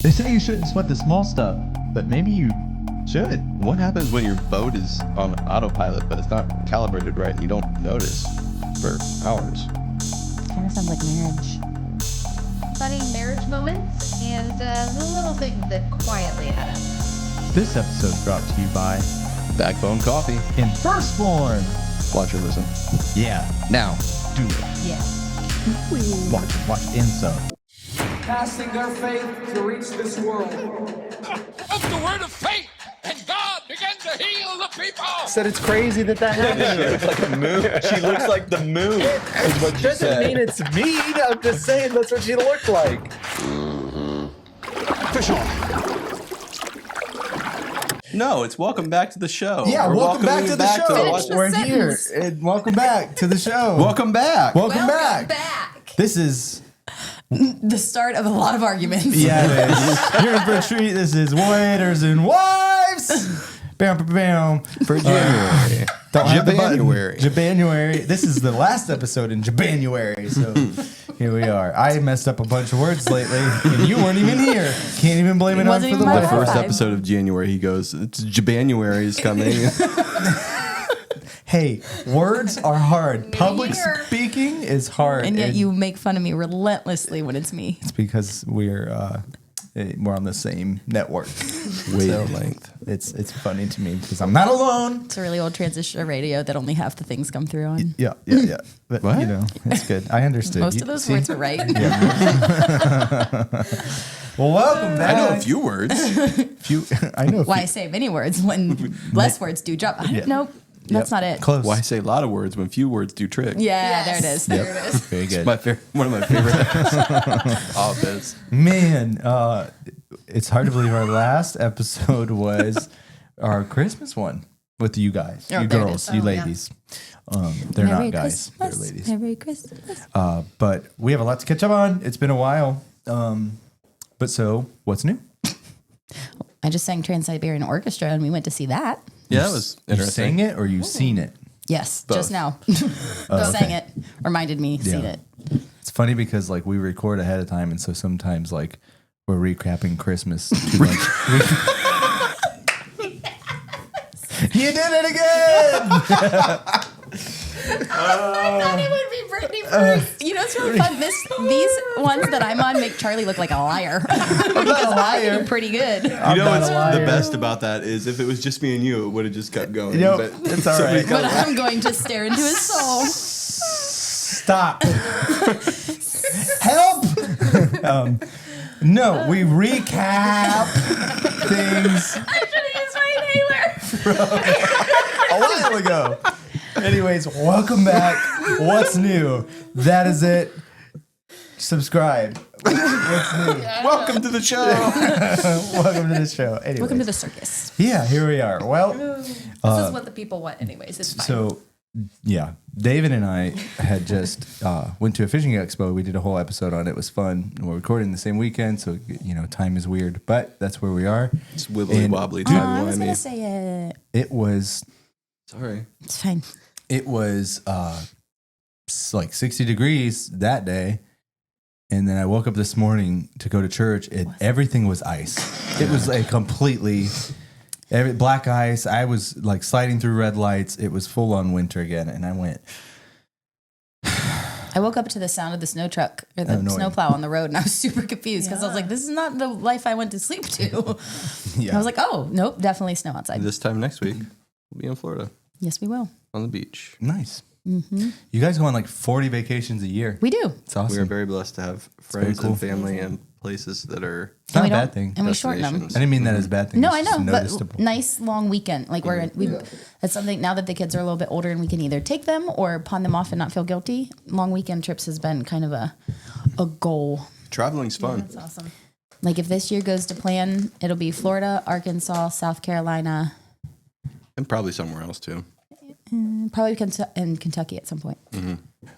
They say you shouldn't sweat the small stuff, but maybe you should. What happens when your boat is on autopilot, but it's not calibrated right and you don't notice for hours? Kind of sounds like marriage. Funny marriage moments and the little things that quietly add up. This episode is brought to you by Backbone Coffee. in first form. Watch or listen. Yeah, Now. do it. Yeah. Watch Inso. Casting their faith to reach this world. Spoke the word of faith, and God began to heal the people. Said it's crazy that happened. She looks like a moon. She looks like the moon. Is what you Doesn't said. mean it's mean. I'm just saying that's what she looked like. Fish on. No, it's welcome back to the show. Yeah, We're welcome back welcoming to the back show. watch- the We're here. sentence. And welcome back to the show. Welcome back. Welcome back. back. This is The start of a lot of arguments. yeah. It is. You're in for a treat. This is Waiters and Wives. Bam, bam, bam. For January. Don't have the button. Jabanuary. Jabanuary. This is the last episode in Jabanuary. So here we are. I messed up a bunch of words lately, and you weren't even here. Can't even blame it on Wasn't for the even my weather. fault. First episode of January, he goes, it's Jabanuary is coming. Hey, words are hard. Public Year. speaking is hard. And yet you make fun of me relentlessly when it's me. It's because we're on the same network. Wavelength. It's funny to me because I'm not alone. It's a really old transistor radio that only half the things come through on. Yeah. But What? you know, it's good. I understood. Most You- of those see? words are right. Well, welcome back. I know a few words. I know. A Why I few. say many words when less words do drop. Yeah. Nope, that's not it. Close. Why say a lot of words when few words do trick? Yeah, there it is. There it is. Very good. One of my favorite offense. Man, it's hard to believe our last episode was our Christmas one with you guys, Oh, you there it girls, is. you Oh, yeah. ladies. They're Merry not guys. Christmas. They're ladies. Merry Christmas. But we have a lot to catch up on. It's been a while. But so, what's new? I just sang Trans-Siberian Orchestra and we went to see that. Yeah, that was You interesting. sang it or you seen it? Yes, Both. just now. okay. Sang it. Reminded me, seen it. It's funny because like we record ahead of time, and so sometimes like we're recapping Christmas too much. You did it again! I thought it would be Brittany first. You know, it's really fun. These ones that I'm on make Charlie look like a liar. I'm not a liar. I'm pretty good. You I'm know not what's a liar. the best about that is if it was just me and you, it would have just kept going. Nope, But it's all somebody's right. But gotta- I'm going to stare into his soul. Stop. Help! No, we recap things I should have used my inhaler. a while ago. Anyways, welcome back. What's new? That is it. Subscribe. What's new? Welcome to the show. Welcome to the show. Anyways, Welcome to the circus. yeah, here we are. Well, This is what the people want, anyways. It's fine. so yeah, David and I had just went to a fishing expo. We did a whole episode on it. It was fun. We're recording the same weekend, so you know time is weird, but that's where we are. It's wibbly And- wobbly, I timey was wimey. going to say it. It was Sorry. It's fine. like 60 degrees that day. And then I woke up this morning to go to church and everything was ice. It was like completely black ice. I was like sliding through red lights. It was full on winter again. And I went, I woke up to the sound of the snow truck or the Annoying. snowplow on the road, and I was super confused because I was like, this is not the life I went to sleep to. yeah. I was like, oh, nope, definitely snow outside. This time next week, we'll be in Florida Yes, we will. on the beach. Nice. You guys go on like 40 vacations a year. We do. It's awesome. We are very blessed to have very friends cool. and family and places that are it's not we a bad don't- thing. And we shorten them. I didn't mean that as a bad thing. No, It's I just know, noticeable. but nice long weekend. Like that's something now that the kids are a little bit older and we can either take them or pawn them off and not feel guilty. Long weekend trips has been kind of a goal. traveling's fun. That's awesome. Like if this year goes to plan, it'll be Florida, Arkansas, South Carolina, And probably somewhere else too. probably in Kentucky at some point.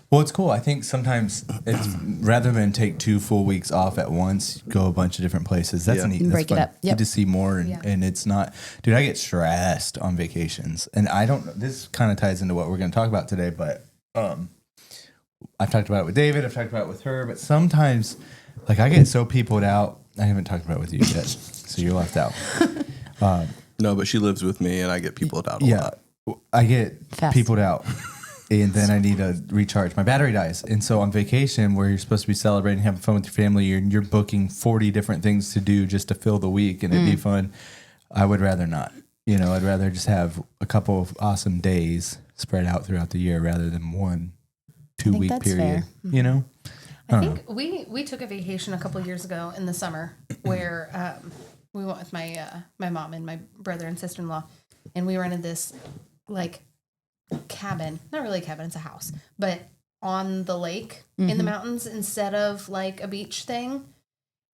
Well, it's cool. I think sometimes it's rather than take 2 full weeks off at once, go a bunch of different places. That's Yeah. neat. That's Break it fun. up. Yep. Get to see more, and it's not. Dude, I get stressed on vacations, and I don't. This kind of ties into what we're going to talk about today, but I've talked about it with David. I've talked about it with her, but sometimes, like, I get so peopled out I haven't talked about it with you yet, so you're left out. No, but she lives with me, and I get peopled out a lot. I get Fast. peopled out, and then I need to recharge. My battery dies, and so on vacation, where you're supposed to be celebrating, having fun with your family, you're booking 40 different things to do just to fill the week, and it'd be fun. I would rather not. You know, I'd rather just have a couple of awesome days spread out throughout the year rather than 1-2 week that's period. fair. You know. I think we took a vacation a couple of years ago in the summer where we went with my my mom and my brother and sister-in-law, and we rented this like cabin, not really a cabin, it's a house, but on the lake in the mountains instead of like a beach thing.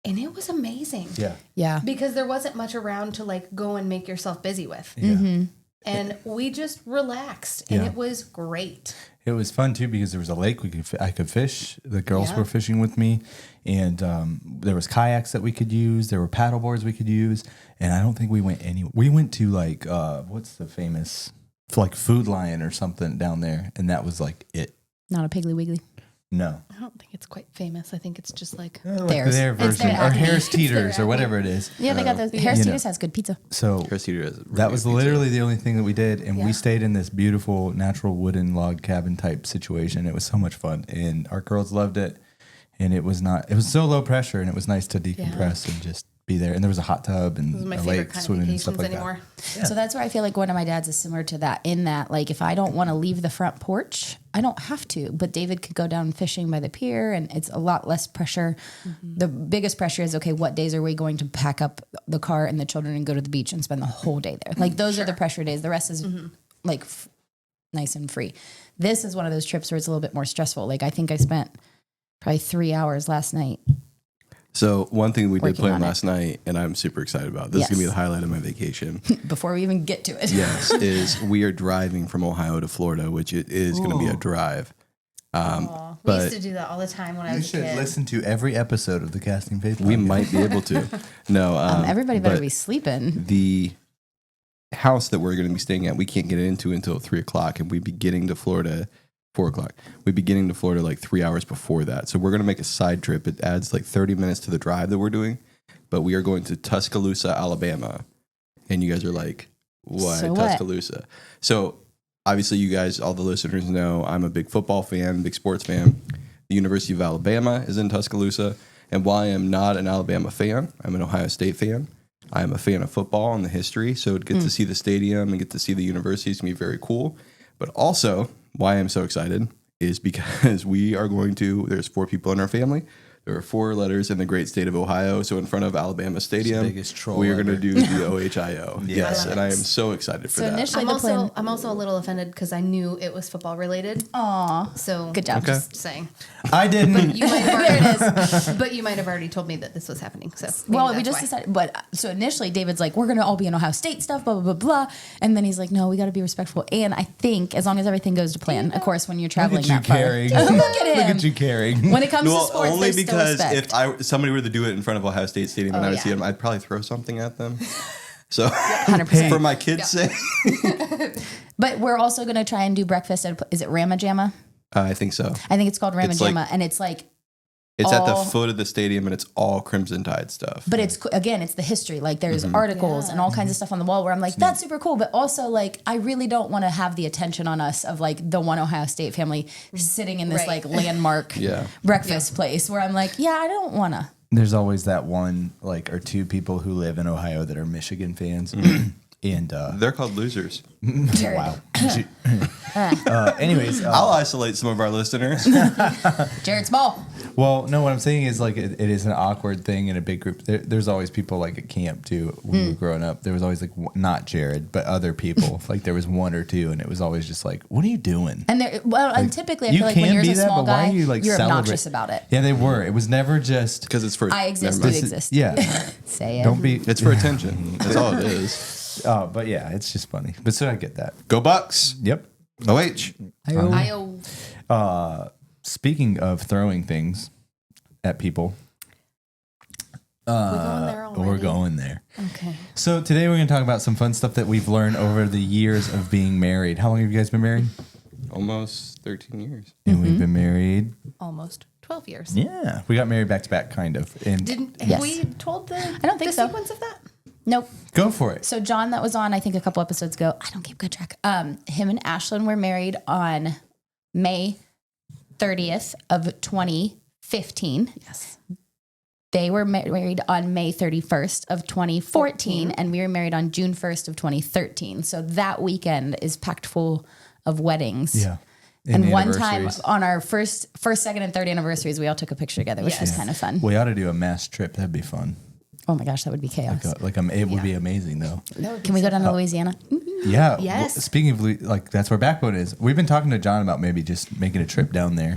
And it was amazing. Yeah. Because there wasn't much around to like go and make yourself busy with. Mm-hmm. And we just relaxed and Yeah. it was great. It was fun too because there was a lake I could fish. The girls were fishing with me, and there was kayaks that we could use. There were paddle boards we could use, and I don't think we went anywhere. We went to like what's the famous like Food Lion or something down there, and that was like it. Not a Piggly Wiggly. No, I don't think it's quite famous. I think it's just like like Theirs. their It's version their or Acme. Harris It's their Teeters or Acme. whatever it is. Yeah, they got the Harris You know. Teeters has good pizza. So Harris Teeter has really that was good pizza. literally the only thing that we did, and we stayed in this beautiful natural wooden log cabin type situation. It was so much fun, and our girls loved it. And it was so low pressure, and it was nice to decompress and just be there. And there was a hot tub and those are my a favorite lake kind of swimming and stuff vacations like anymore. So that's where I feel like one of my dads is similar to that in that, like, if I don't want to leave the front porch, I don't have to. But David could go down fishing by the pier, and it's a lot less pressure. The biggest pressure is, okay, what days are we going to pack up the car and the children and go to the beach and spend the whole day there? Like, those are the pressure days. The rest is like nice and free. This is one of those trips where it's a little bit more stressful. Like, I think I spent probably 3 hours last night. So one thing we did Working plan on it. last night, and I'm super excited about. This is gonna be Yes. the highlight of my vacation. Before we even get to it. Yes, is we are driving from Ohio to Florida, which it is going to be a drive. We But used to do that all the time when I You was a should kid. listen to every episode of the Casting Faith. we podcast. might be able to. No, Everybody better but be sleeping. the house that we're going to be staying at, we can't get into until 3:00, and we'd be getting to Florida 4:00. We'd be getting to Florida like 3 hours before that. So we're going to make a side trip. It adds like 30 minutes to the drive that we're doing, but we are going to Tuscaloosa, Alabama. And you guys are like, why So what? Tuscaloosa? So obviously you guys, all the listeners know I'm a big football fan, big sports fan. The University of Alabama is in Tuscaloosa. And while I am not an Alabama fan, I'm an Ohio State fan. I am a fan of football and the history. So to get to see the stadium and get to see the university is going to be very cool. But also, why I'm so excited is because we are going to, there's 4 people in our family. There are 4 letters in the great state of Ohio. So in front of Alabama Stadium, biggest troll we are going to ever. do the O-H-I-O. Yes, love and it. I am so excited for So that. initially I'm the also plan. I'm also a little offended because I knew it was football related. Aw, So good job. Okay. just saying. I didn't. You might have already, but you might have already told me that this was happening. So maybe Well, we that's just why. decided, but so initially David's like, we're going to all be in Ohio State stuff, blah, blah, blah, blah. And then he's like, no, we got to be respectful. And I think as long as everything goes to plan, of course, when you're Look traveling at you that far. caring. Look at him. Look at you caring. When it comes to Well, sports, only there's still because respect. if somebody were to do it in front of Ohio State Stadium and I would see them, I'd probably throw something at them. So 100%. for my kids' sake, But we're also going to try and do breakfast at, is it Rama Jamma? I think so. I think it's called Rama It's like- Jamma. And it's like, It's at the all- foot of the stadium and it's all Crimson Tide stuff. but it's, again, it's the history. Like there's articles and all kinds of stuff on the wall where I'm like, that's super cool. But also like, I really don't want to have the attention on us of like the one Ohio State family sitting in this Right. like landmark breakfast place where I'm like, yeah, I don't want to. There's always that one, like, or 2 people who live in Ohio that are Michigan fans. And, They're called losers. wow. Anyways, I'll isolate some of our listeners. Jared Small. well, no, what I'm saying is, like, it is an awkward thing in a big group. There's always people, like, at camp, too, when we were growing up. There was always, like, not Jared, but other people. Like, there was 1 or 2, and it was always just like, what are you doing? And there, well, and typically I You feel like when can you're be a that, small but why guy, are you, like, you're celebrate- obnoxious about it. Yeah, they were. It was never just... Because it's for I exist, never you mind. exist. Yeah. Say it. Don't be... It's for attention. That's all it is. But yeah, it's just funny. But so I get that. Go Bucks. Yep. OH. Speaking of throwing things at people, we're going there. Okay. So today we're going to talk about some fun stuff that we've learned over the years of being married. How long have you guys been married? Almost 13 years. And we've been married Almost 12 years. Yeah, we got married back to back, kind of. And Have Yes. we told I don't think so. sequence of that? Nope. go for it. So John, that was on, I think a couple episodes ago. I don't keep good track. Him and Ashlyn were married on May 30th of 2015. Yes. They were married on May 31st of 2014, and we were married on June 1st of 2013. So that weekend is packed full of weddings. Yeah. And one time anniversaries. on our first, second, and third anniversaries, we all took a picture together, which was kind of fun. We ought to do a mass trip. That'd be fun. Oh my gosh, that would be chaos. It would be amazing, though. Can we go down to Louisiana? Yeah. Yes. Well, speaking of, that's where Backbone is. We've been talking to John about maybe just making a trip down there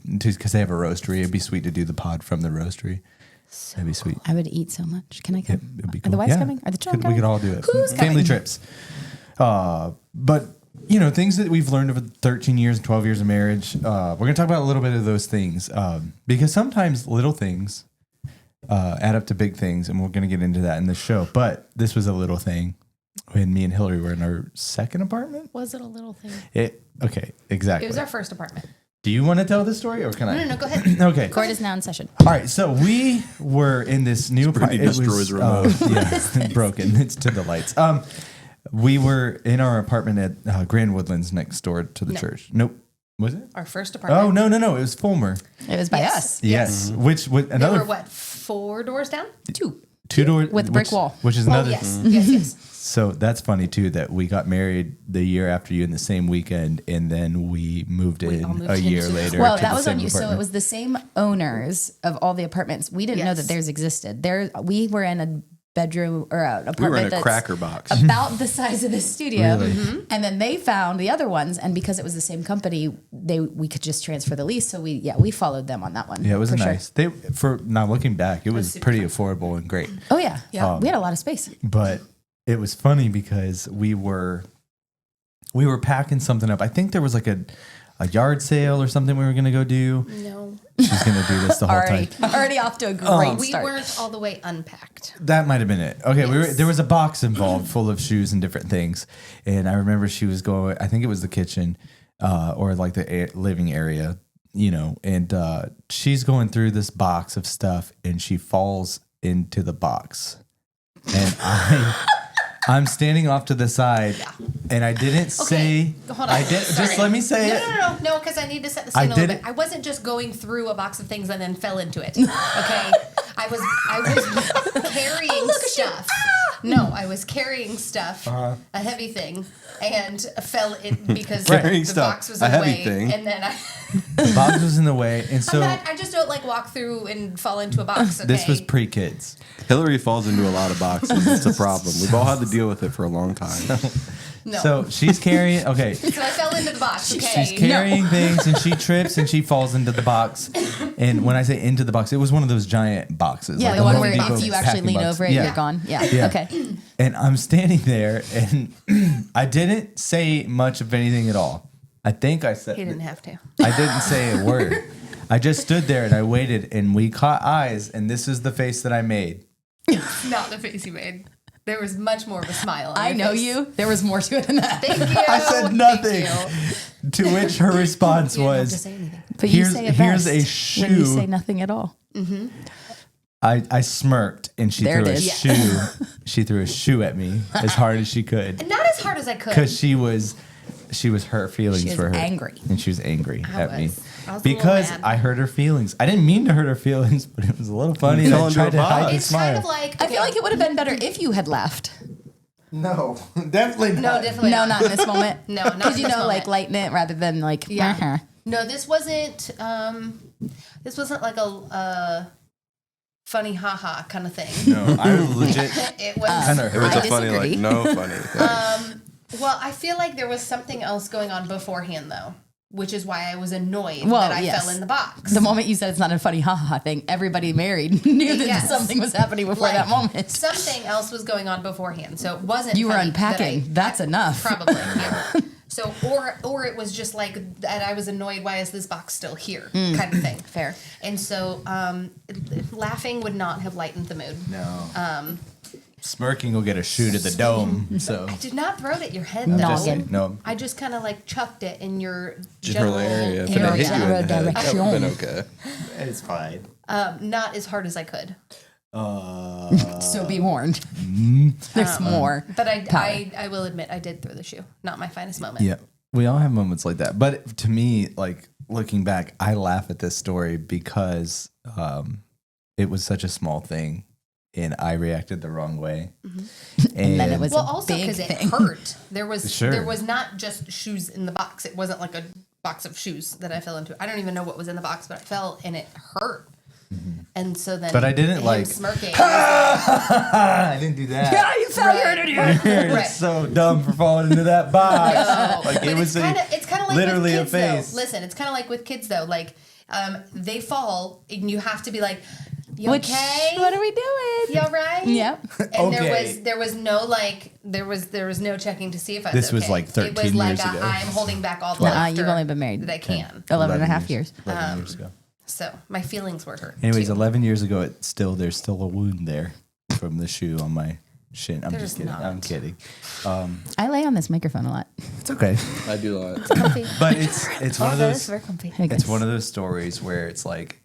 because they have a roastery. It'd be sweet to do the pod from the roastery. That'd be sweet. I would eat so much. Can I come? It'd be Are cool. the wives coming? Are the children We coming? could all do it. Who's Family coming? trips. But, things that we've learned over 13 years and 12 years of marriage, we're going to talk about a little bit of those things because sometimes little things add up to big things, and we're going to get into that in the show. But this was a little thing when me and Hillary were in our second apartment. Was it a little thing? Okay, exactly. It was our first apartment. Do you want to tell the story or can I? No, go ahead. Okay. Court is now in session. All right, so we were in this new Brittany destroys remote. broken. It's to the lights. We were in our apartment at Grand Woodlands next door to the church. Nope. Was it? Our first apartment. Oh, no. It was Fulmer. It was by us. Yes. Which with They another were what, 4 doors down? 2. two doors with a brick wall. which is Oh, another. yes. So that's funny too that we got married the year after you in the same weekend, and then we moved in all moved a year into- later. Well, to that the was same on you. So it apartment. was the same owners of all the apartments. We didn't know that Yes. theirs existed. We were in a bedroom or an apartment We were in a that's cracker box. about the size of the studio. Really? And then they found the other ones, and because it was the same company, we could just transfer the lease. So we followed them on that one. Yeah, it was for sure. nice. For now looking back, it was pretty affordable and great. Oh yeah, we had a lot of space. But it was funny because we were packing something up. I think there was like a yard sale or something we were going to go do. No. She's going to do this the whole time. Already off to a great We start. weren't all the way unpacked. That might have been it. Okay, Yes. there was a box involved full of shoes and different things. And I remember she was going, I think it was the kitchen or like the living area, and she's going through this box of stuff and she falls into the box. And I'm standing off to the side, and I didn't say. Hold on. I did. Sorry. Just let me say it. No, because I need to set the I scene a little didn't- bit. I wasn't just going through a box of things and then fell into it. Okay, I was carrying stuff. No, I was carrying stuff, a heavy thing, and fell in because Carrying the stuff, box was a in the heavy way, thing. and then The box was in the way, and so I just don't like walk through and fall into a box. Okay? this was pre-kids. Hillary falls into a lot of boxes. It's a problem. We've all had to deal with it for a long time. no. So she's carrying. Okay, So I fell into the box. Okay, she's carrying things, and she trips and she falls into the box. And when I say into the box, it was one of those giant boxes. Yeah, like the a one Home where Depot if you actually packing lean box. over it, Yeah. you're gone. Yeah. Yeah. Okay. And I'm standing there, and I didn't say much of anything at all. I think I said He didn't have to. I didn't say a word. I just stood there and I waited, and we caught eyes, and this is the face that I made. Not the face you made. There was much more of a smile. On I your know face. you. There was more to it than that. Thank you. I said nothing. To which her response You didn't have to was, say anything. But you Here's- say it here's best a when you shoe. say nothing at all. I smirked, and she There threw it a is. shoe. She threw a shoe at me as hard as she could, Not as hard as I could. because she was hurt feelings She was for her, angry. and she was angry at me I was a little because mad. I hurt her feelings. I didn't mean to hurt her feelings, but it was a little funny. And fell I into tried a to hide box. the It's smile. kind of like I feel like it would have been better if you had laughed. No, definitely not. no, definitely No, not in this moment. No, not Because in you this know, like moment. lighten it rather than like. Yeah. uh-huh. No, this wasn't like a funny haha kind of thing. No, I was legit It was kind of It was I a funny, disagree. no funny thing. well, I feel like there was something else going on beforehand though, which is why I was annoyed Well, that I yes. fell in the box. The moment you said it's not a funny ha thing, everybody married knew that Yes. something was happening before Like, that moment. Something else was going on beforehand, so it wasn't. You were funny unpacking. that That's enough. Probably. Yeah. So, or it was just like that. I was annoyed. Why is this box still here? Kind of thing. Fair. And so, laughing would not have lightened the mood. No. Smirking will get a shoe to the dome. So I did not throw it at your head, I'm though. just saying, no. I just kind of like chucked it in your General area. If it had hit you in the head, that would have been okay. It's fine. Not as hard as I could. So be warned. There's more. But I will admit I did throw the shoe. Not my finest moment. Yeah, we all have moments like that. But to me, like looking back, I laugh at this story because it was such a small thing, and I reacted the wrong way. And then it was also big because it thing. hurt. There was Sure. there was not just shoes in the box. It wasn't like a box of shoes that I fell into. I don't even know what was in the box, but I fell and it hurt. And so then, But I didn't him like smirking. I didn't do that. Yeah, you fell. You're an idiot. You're Right. so dumb for falling into that box. No. Like But it was it's kind of like literally with a kids, face. Though. Listen, it's kind of like with kids though. Like they fall and you have to be like, "You okay? What are we doing? You all right?" Yep. And Okay. there was no like there was no checking to see if I was This okay. was like 13 It was like years ago. I'm holding back all the Nuh-uh, laughter you've only been married that I can. 11 and a half years. 11 years ago. So my feelings were hurt. Anyways, too. 11 years ago, there's still a wound there from the shoe on my shin. I'm There's just kidding. not. I'm kidding. I lay on this microphone a lot. It's okay. I do lot. But it's one of those. Very comfy. It's one of those stories where it's like,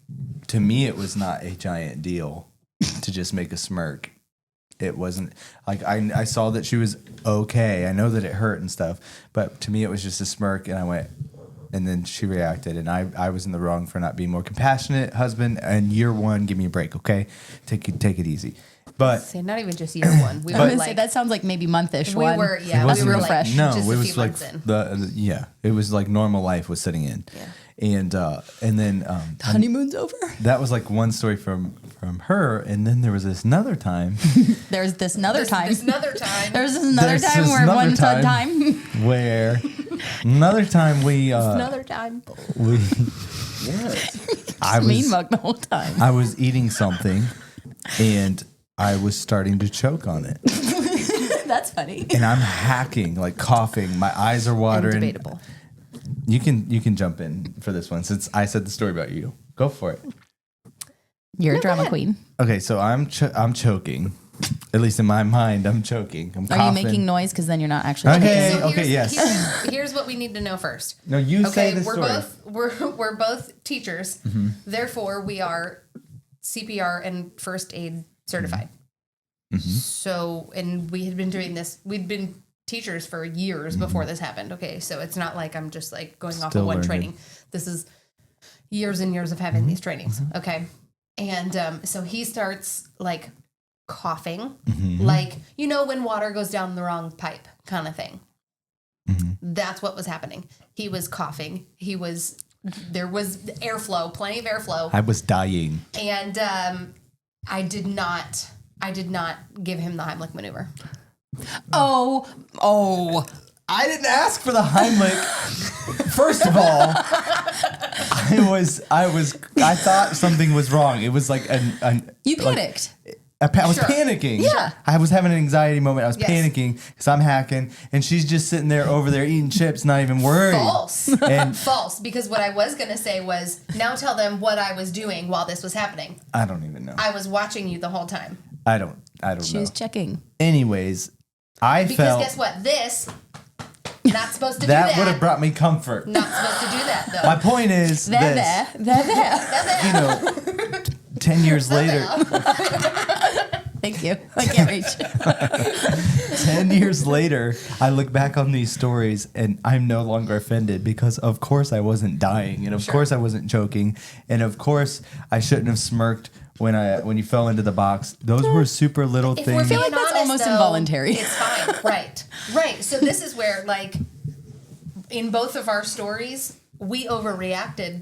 to me, it was not a giant deal to just make a smirk. It wasn't like I saw that she was okay. I know that it hurt and stuff, but to me, it was just a smirk, and I went. And then she reacted, and I was in the wrong for not being more compassionate. Husband, and year one, give me a break, okay? Take it easy. But Say not even just year one. We I were was gonna like say that sounds like maybe monthish we one. were it we wasn't were like- like no, just it a was few like months in. it was like normal life was setting in, and then Honeymoon's over. that was like one story from her, and then there was this another time There's this another time. There's another time. There's this another There's time this where another one time. time. where another time we another time. we I Mean was mug the whole time. I was eating something, and I was starting to choke on it. That's funny. And I'm hacking, like coughing. My eyes are watering. Debatable. You can jump in for this one since I said the story about you. Go for it. You're a drama queen. Okay, so I'm choking. At least in my mind, I'm choking. I'm Are coughing. you making noise? Because then you're not actually. Okay. choking. So yes. Here's what we need to know first. No, you say Okay, the we're story. we're both teachers. Therefore, we are CPR and first aid certified. So, and we had been doing this. We'd been teachers for years before this happened. Okay, so it's not like I'm just like going off Still of one learning. training. This is years and years of having these trainings. Okay, and so he starts like coughing, like when water goes down the wrong pipe, kind of thing. That's what was happening. He was coughing. There was airflow, plenty of airflow. I was dying. And I did not give him the Heimlich maneuver. Oh. I didn't ask for the Heimlich. First of all, I thought something was wrong. It was like You panicked. I was Sure. panicking. Yeah. I was having an anxiety moment. I was Yes. panicking because I'm hacking, and she's just sitting there over there eating chips, not even worried. False. And False. Because what I was going to say was, now tell them what I was doing while this was happening. I don't even know. I was watching you the whole time. I don't She know. was checking. Anyways, I Because felt guess what? This, not supposed to that do would have that. brought me comfort. Not supposed to do that, though. My point is this. There. You know, 10 years later, Thank you. I can't reach. 10 years later, I look back on these stories and I'm no longer offended because, of course, I wasn't dying. And, of course, I wasn't choking. And, of course, I shouldn't have smirked when you fell into the box. Those were super little If we're things. being like that's honest, almost though, involuntary. It's fine. Right. So this is where, like, in both of our stories, we overreacted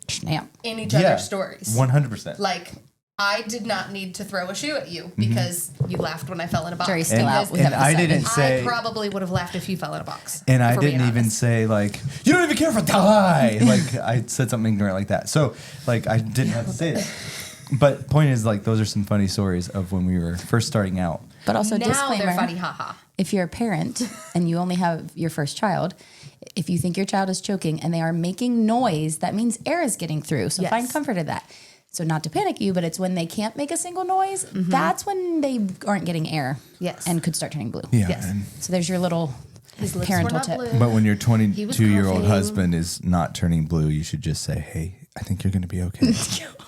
Snap. in each other's stories. 100%. Like, I did not need to throw a shoe at you because you laughed when I fell in a box. Jury's still out. We and haven't I decided. didn't say, I probably would have laughed if you fell in a box. and I if we're being didn't even honest. say, like, you don't even care if I die. Like, I said something ignorant like that. So, like, I didn't have to say that. But point is, like, those are some funny stories of when we were first starting out. But also, now disclaimer, they're funny, haha. if you're a parent and you only have your first child, if you think your child is choking and they are making noise, that means air is getting through. So Yes. find comfort in that. So not to panic you, but it's when they can't make a single noise, that's when they aren't getting air. Yes. And could start turning blue. Yeah. Yes. And, So there's your little His lips parental were not tip. blue. but when your was 22-year-old coughing. husband is not turning blue, you should just say, "Hey, I think you're going to be okay.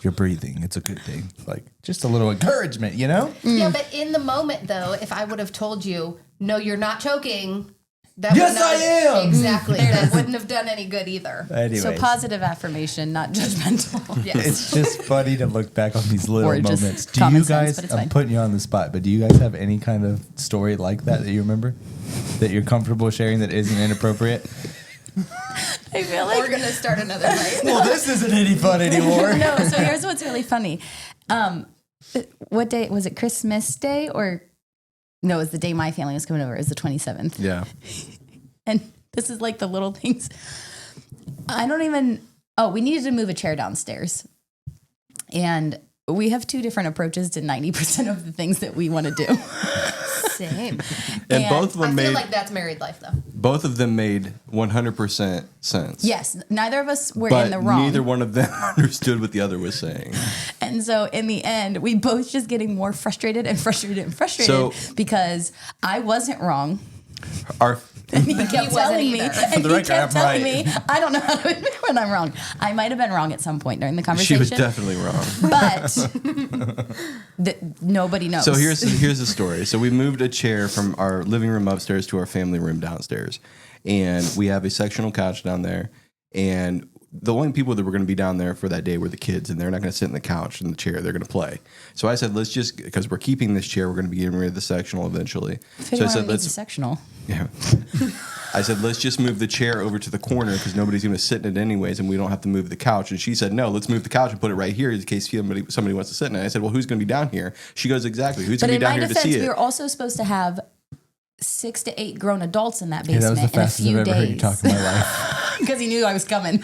You're breathing. It's a good thing." Like just a little encouragement, you know? Yeah, but in the moment, though, if I would have told you, no, you're not choking, that Yes, would not I am! Exactly. That wouldn't have done any good either. Anyways, So positive affirmation, not judgmental. Yes. it's just funny to look back on these little Or just moments. Do common you sense, guys? but it's I'm fine. putting you on the spot, but do you guys have any kind of story like that you remember that you're comfortable sharing that isn't inappropriate? I feel We're like going to start another night. Well, this isn't any fun anymore. no. So here's what's really funny. What day was it? Christmas Day or no? It was the day my family was coming over. It was the 27th. Yeah. And this is like the little things. I don't even. Oh, we needed to move a chair downstairs, and we have two different approaches to 90% of the things that we want to do. Same. And both of I them feel made like that's married life, though. both of them made 100% sense. Yes, neither of us were But in the wrong. neither one of them understood what the other was saying. And so in the end, we both just getting more frustrated and frustrated and frustrated So- because I wasn't wrong. Our And he kept wasn't telling me, either. and the he record, kept I'm telling right. me, I don't know how to admit when I'm wrong. I might have been wrong at some point during the she conversation. was definitely wrong. But nobody knows. So here's the story. So we moved a chair from our living room upstairs to our family room downstairs, and we have a sectional couch down there. And the only people that were going to be down there for that day were the kids, and they're not going to sit in the couch in the chair. They're going to play. So I said, let's just, because we're keeping this chair, we're going to be getting rid of the sectional eventually. if So I anyone said, needs a sectional. yeah. I said, let's just move the chair over to the corner because nobody's going to sit in it anyways, and we don't have to move the couch. And she said, no, let's move the couch and put it right here in case somebody wants to sit in it. I said, well, who's going to be down here? She goes, exactly. Who's But going to in be down my here to defense, see we it? were also supposed to have 6 to 8 grown adults in that Hey, that was basement the in a fastest I've few ever heard you days. talk in my life. Because he knew I was coming.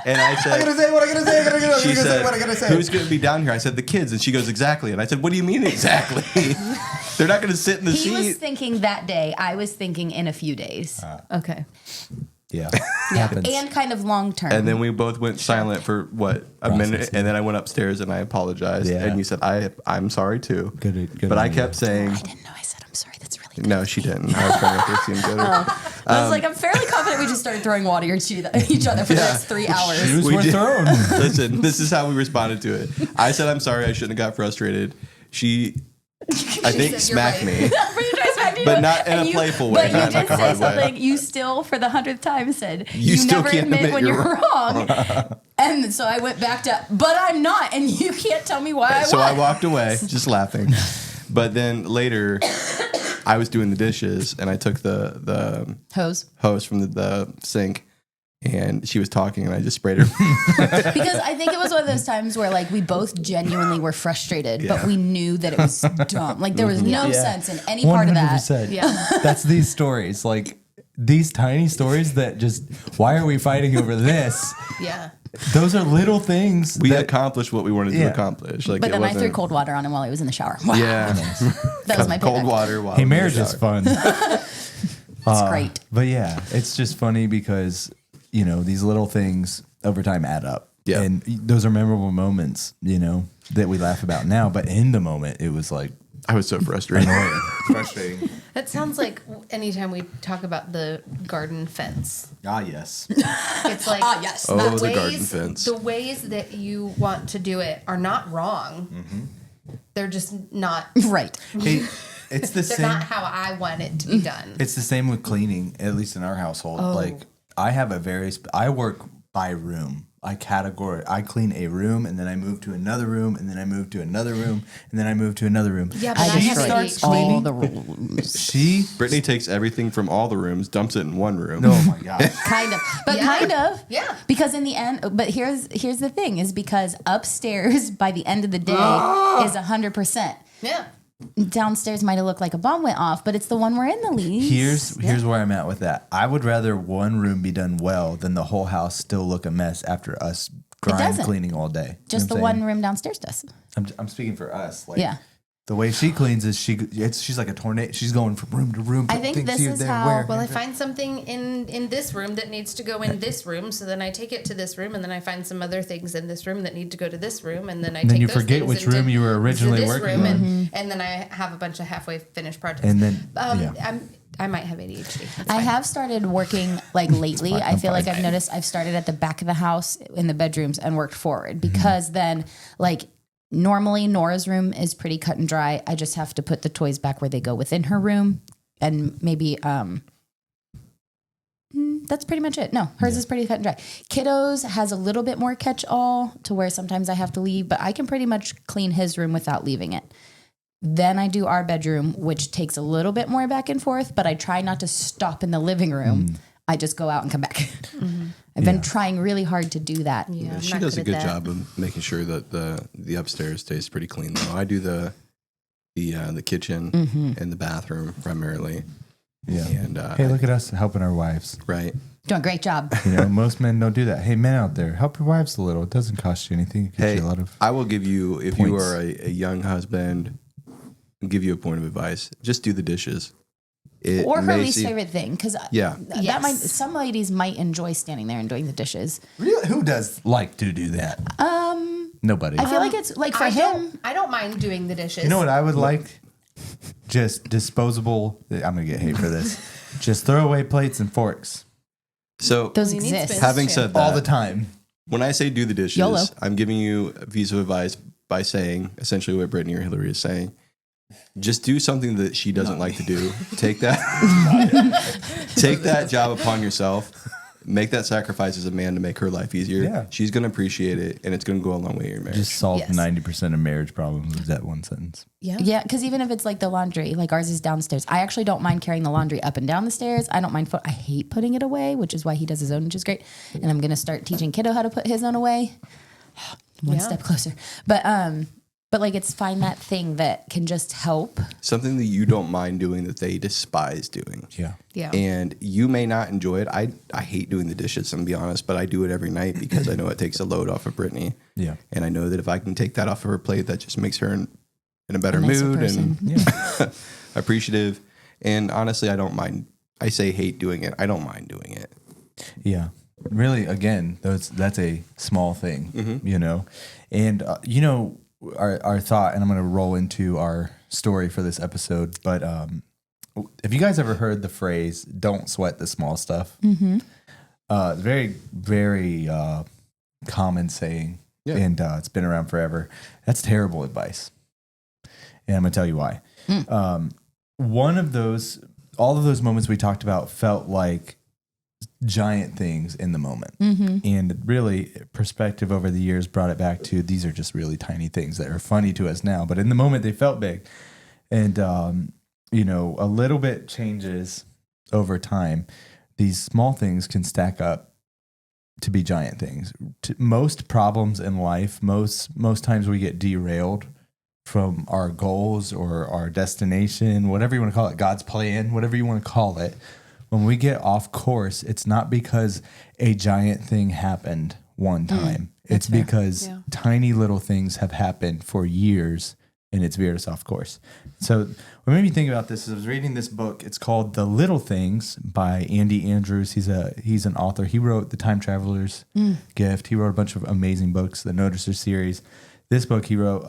And I said, she said, who's going to be down here? I said, the kids. And she goes, exactly. And I said, what do you mean exactly? They're not going to sit in the He seat. was thinking that day. I was thinking in a few days. Okay. Yeah. Happens. And kind of long term. And then we both went silent for what, a minute, Processing. and then I went upstairs and I apologized. Yeah. And you said, I'm sorry too. Good But I on you. kept saying, I didn't know I said I'm sorry. That's really no, she didn't. I was trying to make her seem good. I was like, I'm fairly confident we just started throwing water into each other for the next 3 hours. Shoes We were did. thrown. Listen, this is how we responded to it. I said, I'm sorry. I shouldn't have got frustrated. She, I think, said, "You're smacked right." me. But not in And a playful way, But you not did like a say hard way. something. You still, for the 100th time, said You still never can't admit admit when you're you're wrong. And so I went back to, but I'm not, and you can't tell me why So I I was. walked away, just laughing. But then later, I was doing the dishes, and I took the Hose. hose from the sink, and she was talking, and I just sprayed her. Because I think it was one of those times where like we both genuinely were frustrated, but Yeah. we knew that it was dumb. Like there was no Yeah. sense in any part of that. 100%. Yeah. That's these stories. Like these tiny stories that just, why are we fighting over this? Yeah. Those are little things. We that, accomplised what we wanted to Yeah. accomplish. Like, But it then I wasn't- threw cold water on him while he was in the shower. Wow. Yeah, That was my cold payback. water. While Hey, in the marriage is shower. fun. It's great. But yeah, it's just funny because, you know, these little things over time add up. Yeah. And those are memorable moments, you know, that we laugh about now. But in the moment, it was like I was so frustrated. frustrating. That sounds like anytime we talk about the garden fence. Ah, yes. It's like yes. Oh, the garden fence. The ways that you want to do it are not wrong. They're just not. Right. Hey, it's the They're same. not how I want it to be done. It's the same with cleaning, at least in our household. Oh. Like I have I work by room. I clean a room, and then I move to another room, and then I move to another room, and then I move to another room. Yeah, but I I have destroyed ADHD. all the rules. She, Brittany takes everything from all the rooms, dumps it in one room. oh my gosh. Kind of. But Yeah. kind of. Yeah. Because in the end, but here's the thing is because upstairs by the end of the day is 100%. Yeah. Downstairs might have looked like a bomb went off, but it's the one we're in the leaves. Here's where I'm at with that. I would rather one room be done well than the whole house still look a mess after us grind doesn't. cleaning all day. Just the You know what I'm one room downstairs does. saying? I'm speaking for us. Like, Yeah. The way she cleans is she's like a tornado. She's going from room to room. I think things this here, is there, how- where. Well, I find something in this room that needs to go in this room, so then I take it to this room, and then I find some other things in this room that need to go to this room, and then I then take you those forget things which into- room you were originally to this working room, on. and then I have a bunch of halfway finished projects. And then, I might have ADHD. That's I fine. have started working like lately. I feel like fine. I've noticed I've started at the back of the house in the bedrooms and worked forward because then like normally Nora's room is pretty cut and dry. I just have to put the toys back where they go within her room and maybe that's pretty much it. No, hers is pretty cut and dry. Kiddos has a little bit more catch all to where sometimes I have to leave, but I can pretty much clean his room without leaving it. Then I do our bedroom, which takes a little bit more back and forth, but I try not to stop in the living room. I just go out and come back. I've been trying really hard to do that. Yeah, I'm She not does a good good at that. job of making sure that the upstairs stays pretty clean. Though I do the kitchen and the bathroom primarily. yeah. And Hey, look at us helping our wives. right. Doing a great job. You know, most men don't do that. Hey, men out there, help your wives a little. It doesn't cost you anything. It gives Hey, you a lot of. I will give you if you points. are a young husband, I'll give you a point of advice. Just do the dishes. It Or her may least seem- favorite thing, because Yeah. that might some ladies might enjoy standing there and doing the dishes. Really? Who does like to do that? Nobody. I feel like it's like for him. I don't mind doing the dishes. You know what I would like? Just disposable. I'm gonna get hate for this. Just throw away plates and forks So Those You need exist. space. having said that, all the time. when I say do the dishes, YOLO. I'm giving you a piece of advice by saying essentially what Brittany or Hillary is saying. Just do something that she doesn't like to do. Take that job upon yourself. Make that sacrifice as a man to make her life easier. Yeah. She's going to appreciate it, and it's going to go a long way in your marriage. Just solve Yes. 90% of marriage problems with that one sentence. Yeah, because even if it's like the laundry, like ours is downstairs. I actually don't mind carrying the laundry up and down the stairs. I don't mind. I hate putting it away, which is why he does his own, which is great. And I'm gonna start teaching Kiddo how to put his own away. One step closer, but like it's find that thing that can just help. Something that you don't mind doing that they despise doing. Yeah. Yeah. And you may not enjoy it. I hate doing the dishes, I'm gonna be honest, but I do it every night because I know it takes a load off of Brittany. Yeah. And I know that if I can take that off of her plate, that just makes her in a better nicer mood person. and appreciative. And honestly, I don't mind. I say hate doing it. I don't mind doing it. Yeah. Really, again, that's a small thing, Mm-hmm. you know? And, our thought, and I'm going to roll into our story for this episode, but have you guys ever heard the phrase, don't sweat the small stuff? Mm-hmm. Very, very common saying, Yeah. and it's been around forever. That's terrible advice. And I'm going to tell you why. All of those moments we talked about felt like giant things in the moment. And really, perspective over the years brought it back to these are just really tiny things that are funny to us now. But in the moment, they felt big. And, a little bit changes over time. These small things can stack up to be giant things. Most problems in life, most times we get derailed from our goals or our destination, whatever you want to call it, God's plan, whatever you want to call it. When we get off course, it's not because a giant thing happened one time. It's because tiny little things have happened for years and it's veered us off course. So what made me think about this is I was reading this book. It's called The Little Things by Andy Andrews. He's an author. He wrote The Time Traveler's Gift. He wrote a bunch of amazing books, the Noticer series. This book he wrote,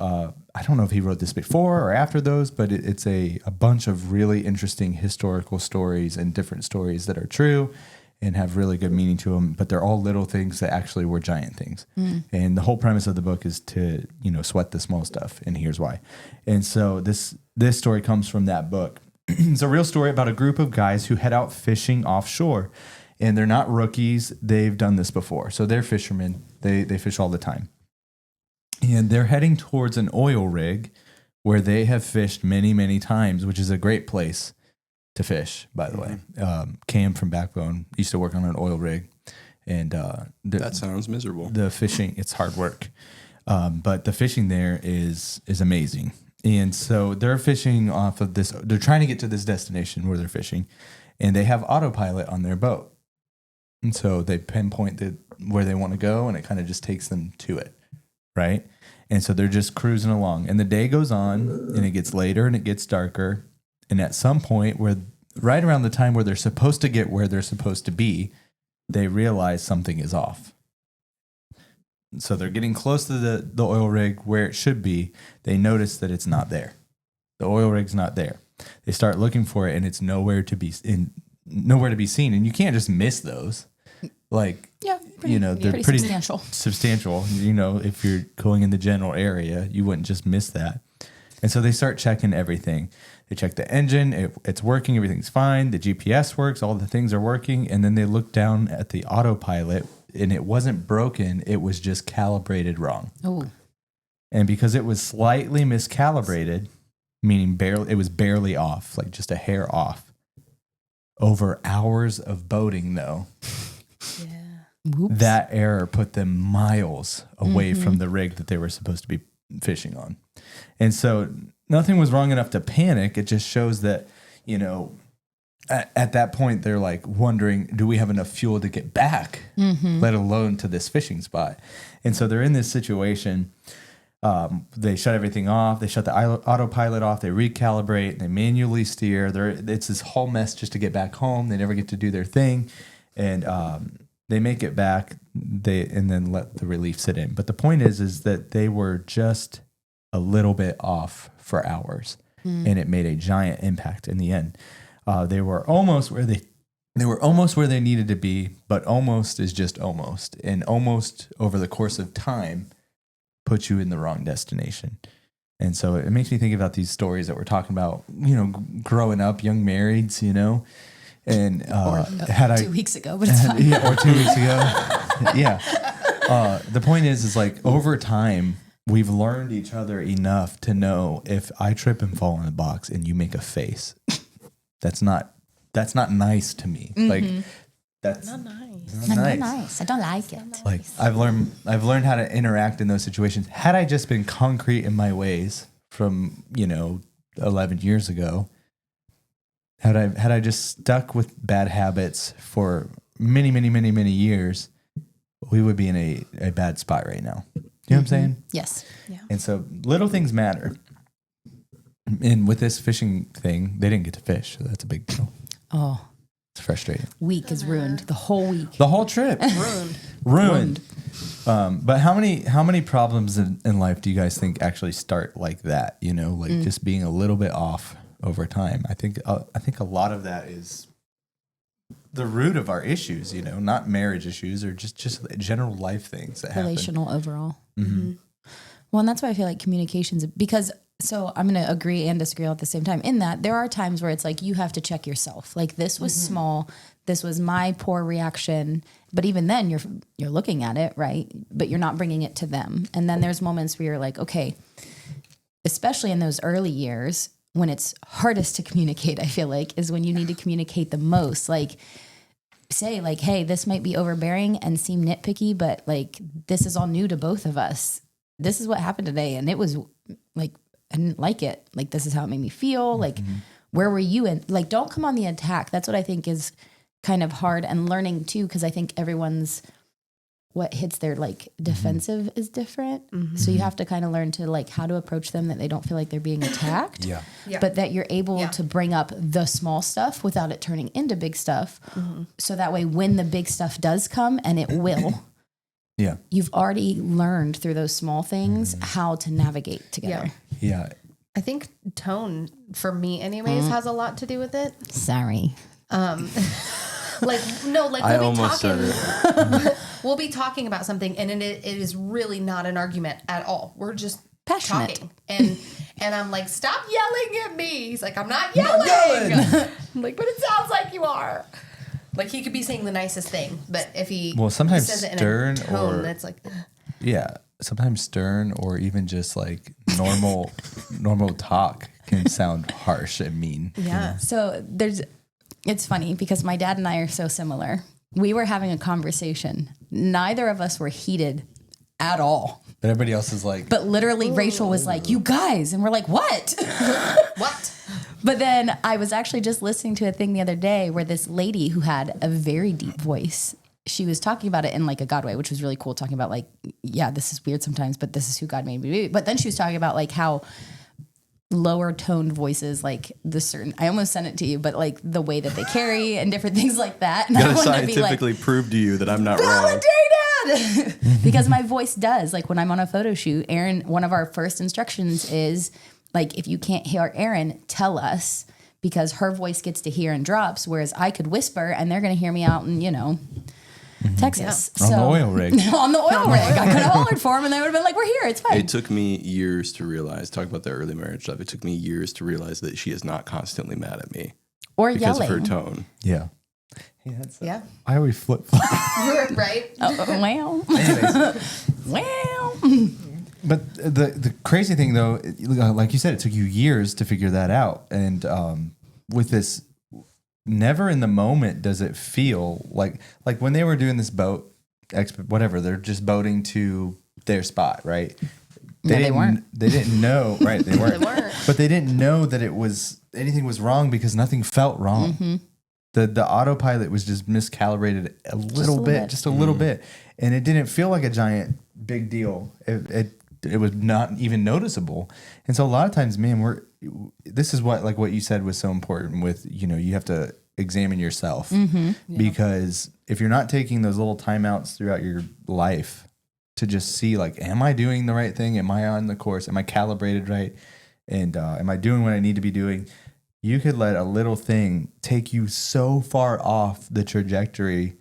I don't know if he wrote this before or after those, but it's a bunch of really interesting historical stories and different stories that are true and have really good meaning to them. But they're all little things that actually were giant things. And the whole premise of the book is to, sweat the small stuff. And here's why. And so this story comes from that book. It's a real story about a group of guys who head out fishing offshore. And they're not rookies. They've done this before. So they're fishermen. They fish all the time. And they're heading towards an oil rig where they have fished many, many times, which is a great place to fish, by the way. Cam from Backbone used to work on an oil rig. And That sounds miserable. the fishing, it's hard work. But the fishing there is amazing. And so they're fishing off of this. They're trying to get to this destination where they're fishing. And they have autopilot on their boat. And so they pinpoint where they want to go, and it kind of just takes them to it. right? And so they're just cruising along. And the day goes on, and it gets later and it gets darker. And at some point, where right around the time where they're supposed to get where they're supposed to be, they realize something is off. So they're getting close to the oil rig where it should be. They notice that it's not there. The oil rig's not there. They start looking for it, and it's nowhere to be seen. And you can't just miss those. Like, Yeah, they're pretty pretty substantial. If you're going in the general area, you wouldn't just miss that. And so they start checking everything. They check the engine. It's working. Everything's fine. The GPS works. All the things are working. And then they look down at the autopilot, and it wasn't broken. It was just calibrated wrong. Oh. And because it was slightly miscalibrated, meaning it was barely off, like just a hair off. Over hours of boating, though, that error put them miles away from the rig that they were supposed to be fishing on. And so nothing was wrong enough to panic. It just shows that, at that point, they're like wondering, do we have enough fuel to get back, let alone to this fishing spot? And so they're in this situation. They shut everything off. They shut the autopilot off. They recalibrate. They manually steer. It's this whole mess just to get back home. They never get to do their thing. And they make it back. And then let the relief sit in. But the point is that they were just a little bit off for hours, and it made a giant impact in the end. They were almost where they needed to be, but almost is just almost, and almost over the course of time put you in the wrong destination. And so it makes me think about these stories that we're talking about, growing up, young marrieds, and had 2 weeks ago, but it's fine. Yeah, or 2 weeks ago. Yeah. The point is like over time, we've learned each other enough to know if I trip and fall in the box and you make a face, that's not nice to me. Like that's not nice. Not nice. I don't like it. Like I've learned how to interact in those situations. Had I just been concrete in my ways from 11 years ago, had I just stuck with bad habits for many years, we would be in a bad spot right now. You know what I'm saying? Yes. Yeah. And so little things matter. And with this fishing thing, they didn't get to fish. So that's a big deal. Oh, it's frustrating. week is ruined. The whole week. The whole trip. Ruined. But how many problems in life do you guys think actually start like that? Just being a little bit off over time. I think a lot of that is the root of our issues, not marriage issues or just general life things that happen. Relational overall. Well, and that's why I feel like communications, because so I'm going to agree and disagree all at the same time in that there are times where it's like you have to check yourself. Like this was small. This was my poor reaction. But even then you're looking at it, right? But you're not bringing it to them. And then there's moments where you're like, okay, especially in those early years when it's hardest to communicate, I feel like is when you need to communicate the most. Like say like, hey, this might be overbearing and seem nitpicky, but like this is all new to both of us. This is what happened today. And it was like, I didn't like it. Like, this is how it made me feel. Like, where were you in? Like, don't come on the attack. That's what I think is kind of hard and learning too. Cause I think what hits their like defensive is different. So you have to kind of learn to like how to approach them that they don't feel like they're being attacked, but that you're able to bring up the small stuff without it turning into big stuff. So that way, when the big stuff does come, and it will, you've already learned through those small things how to navigate together. Yeah. I think tone for me anyways has a lot to do with it. Sorry. We'll be talking about something and it is really not an argument at all. We're just passionate. Talking. And I'm like, stop yelling at me. He's like, I'm not yelling. I'm like, but it sounds like you are. Like he could be saying the nicest thing, but if he sometimes says it in stern a tone or that's like sometimes stern or even just like normal talk can sound harsh and mean. Yeah. So it's funny because my dad and I are so similar. We were having a conversation. Neither of us were heated at all. But everybody else is like. But literally Rachel was like, you guys. And we're like, what? What? But then I was actually just listening to a thing the other day where this lady who had a very deep voice she was talking about it in like a God way, which was really cool. Talking about like, yeah, this is weird sometimes, but this is who God made me to be. But then she was talking about like how lower toned voices, like the certain, I almost sent it to you, but like the way that they carry and different things like that. And I Gotta wanted to be like, scientifically prove to you that I'm not wrong. validated because my voice does. Like when I'm on a photo shoot, Aaron, one of our first instructions is like, if you can't hear Aaron, tell us, because her voice gets to hear and drops, whereas I could whisper and they're going to hear me out in, Texas. On the oil rig. On the oil rig. I could have hollered for them and they would have been like, we're here. It's fine. It took me years to realize, talk about the early marriage stuff, it took me years to realize that she is not constantly mad at me. Or because yelling. of her tone. Yeah. Yeah. I always flip flop. Right. Well. Well. But the crazy thing, though, like you said, it took you years to figure that out. And with this, never in the moment does it feel like when they were doing this boat, whatever, they're just boating to their spot, right? They weren't. They didn't know, right? They weren't. They weren't. But they didn't know that anything was wrong because nothing felt wrong. Mm-hmm. The autopilot was just miscalibrated a little bit, just a little bit, and it didn't feel like a giant big deal. It was not even noticeable. And so a lot of times, man, this is what you said was so important with, you have to examine yourself because if you're not taking those little timeouts throughout your life to just see like, am I doing the right thing? Am I on the course? Am I calibrated right? And am I doing what I need to be doing? You could let a little thing take you so far off the trajectory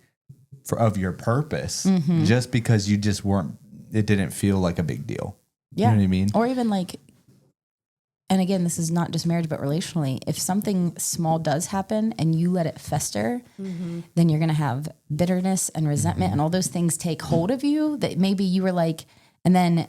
of your purpose just because you just weren't, it didn't feel like a big deal. Yeah. You know what I mean? Or even like, and again, this is not just marriage, but relationally. If something small does happen and you let it fester, then you're going to have bitterness and resentment and all those things take hold of you that maybe you were like, and then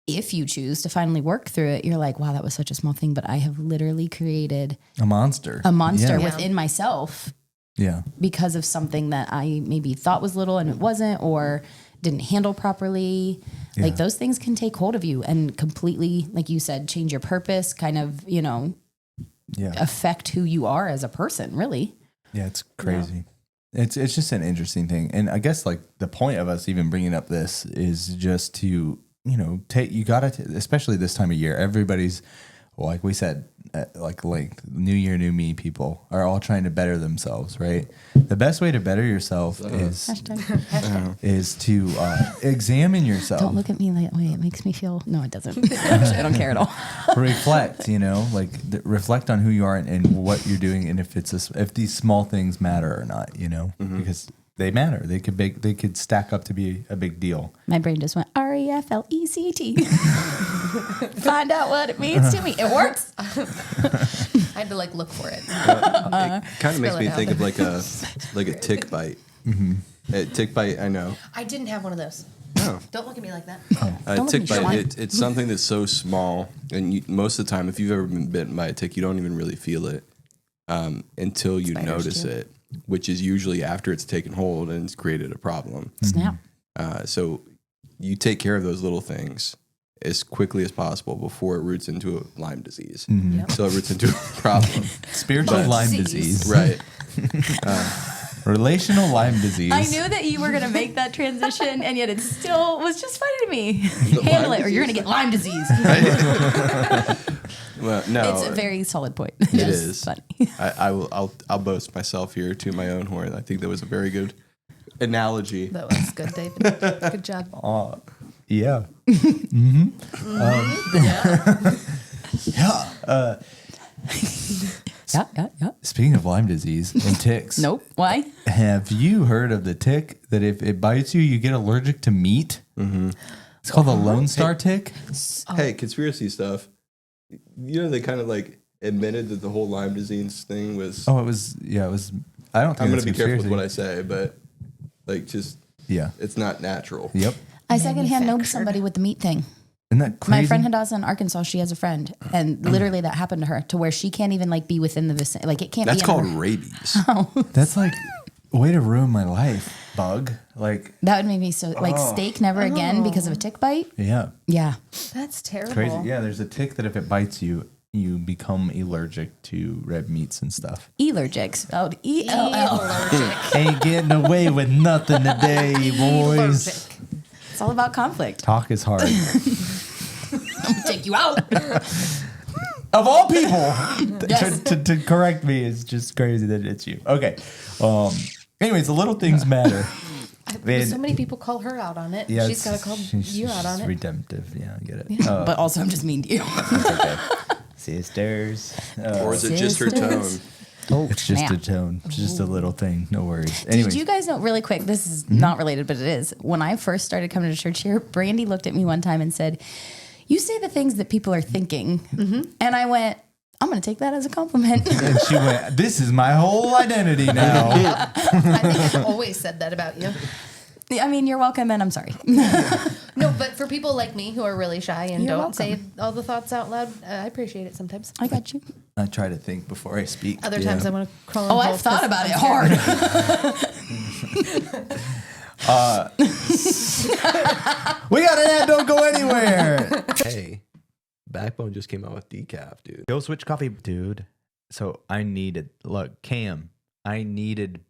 if you choose to finally work through it, you're like, wow, that was such a small thing, but I have literally created a monster yeah. within myself. Yeah. Because of something that I maybe thought was little and it wasn't, or didn't handle properly. Yeah. Like those things can take hold of you and completely, like you said, change your purpose, kind of, affect who you are as a person, really. Yeah, it's crazy. Yeah. It's just an interesting thing. And I guess like the point of us even bringing up this is just to, especially this time of year, everybody's, like we said, like new year, new me people are all trying to better themselves, right? The best way to better yourself is to examine yourself. Don't look at me that way. It makes me feel, no, it doesn't. Actually, I don't care at all. Reflect, reflect on who you are and what you're doing. And if these small things matter or not, because they matter. They could stack up to be a big deal. My brain just went REFLECT. Find out what it means to me. It works. I had to look for it. It kind of makes me think of like a tick bite. A tick bite, I know. I didn't have one of those. Oh. Don't look at me like that. A tick bite, it's something that's so small, and most of the time, if you've ever been bitten by a tick, you don't even really feel it until you notice it, which is usually after it's taken hold and it's created a problem. Snap. So you take care of those little things as quickly as possible before it roots into a Lyme disease. Yep. So it roots into a problem. Spiritual Lyme disease. Right. Relational Lyme disease. I knew that you were going to make that transition, and yet it still was just funny to me. Handle it, or you're going to get Lyme disease. Well, no. It's a very solid point. It Just is. funny. I'll boast myself here to my own horn. I think that was a very good analogy. That was good, David. Good job. Yeah. Yeah. Speaking of Lyme disease and ticks. Nope. Why? Have you heard of the tick that if it bites you, you get allergic to meat? Mm-hmm. It's called the Lone Star tick. Hey, conspiracy stuff. They kind of admitted that the whole Lyme disease thing was. Oh, it was. I don't think I'm going that's to be careful with conspiracy. what I say, but it's not natural. Yep. I secondhand know somebody with the meat thing. Isn't that crazy? My friend Hadassah in Arkansas, she has a friend, and literally that happened to her to where she can't even be within the vicinity. Like it can't. That's be called in her. rabies. That's a way to ruin my life, bug. That would make me so steak never again because of a tick bite. Yeah. Yeah. That's terrible. Crazy. Yeah, there's a tick that if it bites you, you become allergic to red meats and stuff. Allergic, spelled E-L-L. Ain't getting away with nothing today, boys. It's all about conflict. Talk is hard. I'm gonna take you out. Of all people, Yes. to correct me is just crazy that it's you. Okay. Anyways, the little things matter. So many people call her out on it. Yeah, She's got to call you out on it. Redemptive. Yeah, I get it. But also, I'm just mean to you. Okay. Sisters. Or is it just her tone? Oh, It's just a tone. It's just a little thing. No worries. Anyways. Did you guys know, really quick, this is not related, but it is. When I first started coming to church here, Brandy looked at me one time and said, "You say the things that people are thinking." And I went, "I'm going to take that as a compliment." And she went, "This is my whole identity now." I think I've always said that about you. I mean, you're welcome, and I'm sorry. No, but for people like me who are really shy and You're don't say welcome. all the thoughts out loud, I appreciate it sometimes. I got you. I try to think before I speak. Other times I want to crawl in Oh, a I've hole thought 'cause about it I'm hard. We got an ad. Don't go anywhere. Hey, Backbone just came out with decaf, dude. Killswitch coffee, dude. So I needed, look, Cam, I needed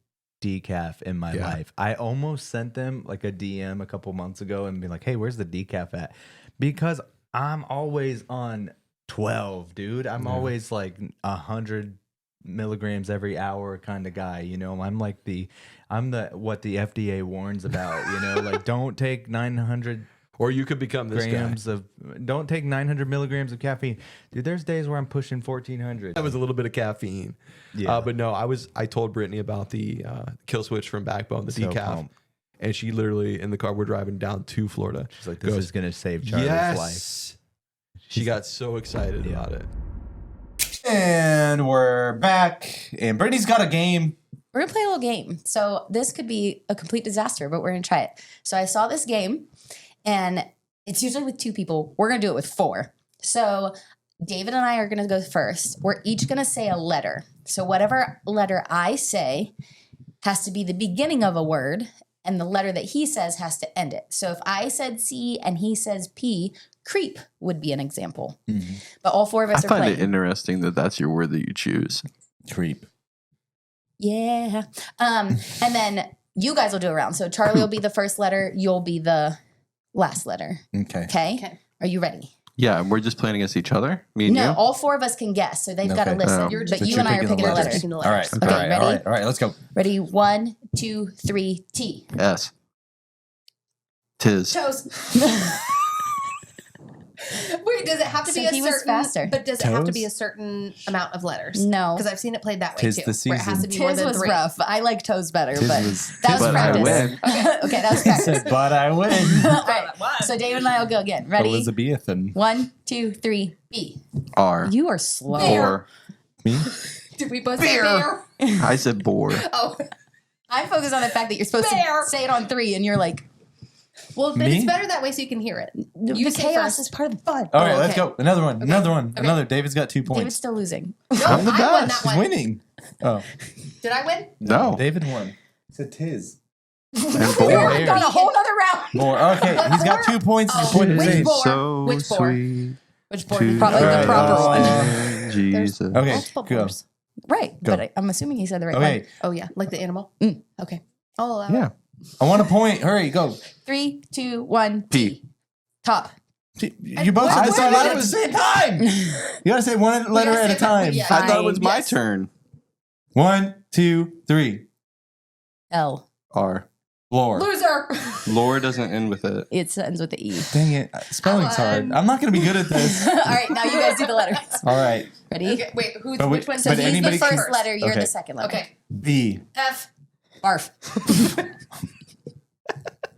decaf in my life. I almost sent them like a DM a couple months ago and be like, "Hey, where's the decaf at?" Because I'm always on 12, dude. I'm always like 100 milligrams every hour kind of guy. You know, I'm the what the FDA warns about. You know, like don't take 900 Or you could become this grams guy. don't take 900 milligrams of caffeine, dude. There's days where I'm pushing 1400. That was a little bit of caffeine. Yeah. But no, I told Brittany about the Killswitch from Backbone, the So decaf. pumped. And she literally, in the car, we're driving down to Florida. She's like, "This is gonna save Charlie's life." Yes. She got so excited about it. And we're back. And Brittany's got a game. We're going to play a little game. So this could be a complete disaster, but we're going to try it. So I saw this game, and it's usually with 2 people. We're going to do it with 4. So David and I are going to go first. We're each going to say a letter. So whatever letter I say has to be the beginning of a word, and the letter that he says has to end it. So if I said C and he says P, creep would be an example. But all 4 of us I are find playing. it interesting that that's your word that you choose. Creep. Yeah. And then you guys will do a round. So Charlie will be the first letter. You'll be the last letter. Okay. Okay? Are you ready? Yeah, and we're just playing against each other, me and No, you. all 4 of us can guess. So they've got to Okay. listen. Oh. But But you you're and I are picking the picking a letters. letter. All right. Okay, all right. ready? All right. Let's go. Ready? 1, 2, 3, T. S. Tis. Toes. Wait, does it have to So be a he certain? was faster. But does it have to be a Toes? certain amount of letters? No. because I've seen it played that way Tis too. the Where it has to season. be more Tis than was 3. rough. I like toes better, Tis but was- that was But I practice. win. Okay, that was practice. But I win. All right. So David and I will go again. Ready? Elizabethan. 1, 2, 3, B. R. You are slow. Boar. Me? Did we both say bear? I said boar. Oh, I'm focused on the fact that you're supposed Bear. to say it on 3, and you're like, well, but Me? it's better that way so you can hear it. the You say chaos first. is part of the fun. All right, Oh, let's okay. go. Another one. Another one. Okay. Another. David's got 2 David's points. still losing. No, I'm the I won best. that He's one. winning. Oh. Did I win? No. David won. It's a tis. And We've boar. got a whole other round. More. Okay, he's got 2 points. He's Oh, pointed his which age. boar? So Which boar? sweet. Which board? to Probably the try proper to one. stand Jesus. Okay, Multiple go. boars. Right, Go. but I'm assuming he said the right Okay, one. Oh yeah, like the animal. Okay, I'll allow Yeah. it. I want a point. Hurry, go. 3, 2, 1, P. T. Top. You both said the same letter at the same time. You gotta say one letter gotta at a say that, time. yeah. I thought it was my Yes. turn. 1, 2, 3. L. R. Floor. Loser. Lore doesn't end with it. It ends with the E. Dang it. Spelling's hard. I'm not gonna be good at this. All right, now you guys do the letters. All right. Ready? Okay, wait. Who's But which one? So but he's the anybody first can- letter, you're Okay. the second letter. Okay. B. F. Barf.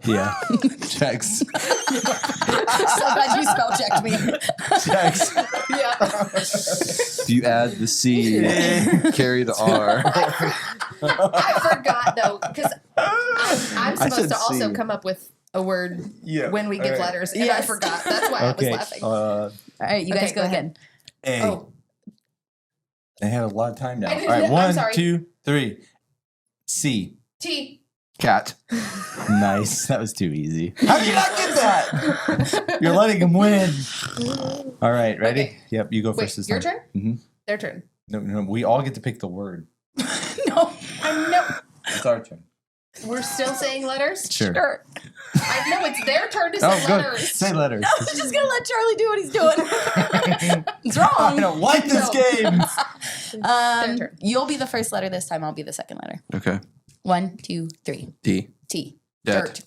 Yeah. Checks. So glad you spell checked me. Checks. If you add the C, carry the R. I forgot though, because I'm I supposed said to also C. come up with a word Yeah. when we give All right. letters, and I Yes. forgot. That's why Okay. I was laughing. All right, you Okay, guys go go ahead. again. A. Oh, They had a lot of time now. I All didn't- right. I'm 1, sorry. 2, 3. C. T. Cat. Nice. That was too easy. How did you not get that? You're letting him win. All right, ready? Okay. Yep, you go Wait, first this your time. turn? Mm-hmm. Their turn. No, we all get to pick the word. No, I know. It's our turn. We're still saying letters? Sure. I know it's their turn to Oh, say good. letters. Say letters. I was just gonna let Charlie do what he's doing. It's wrong. I don't like this game. Their turn. You'll be the first letter this time. I'll be the second letter. Okay. 1, 2, 3. D. T. Dirt.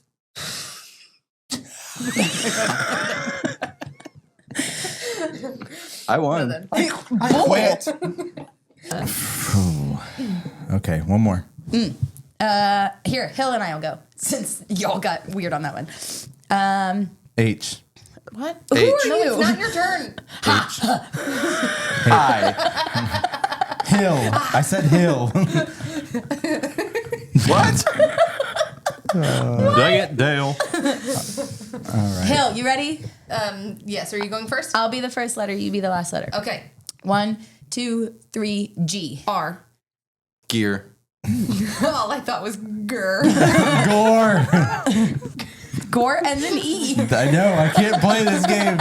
I won. I quit. Okay, one more. Here, Hill and I will go since y'all got weird on that one. H. What? Who H. are No, you? it's not your turn. I. Hill. I said Hill. What? Dang it, Dale. All right. Hill, you ready? Yes. Are you going first? I'll be the first letter. You be the last letter. Okay. 1, 2, 3. G. R. Gear. All I thought was grr. Gore. Gore ends in E. I know. I can't play this game.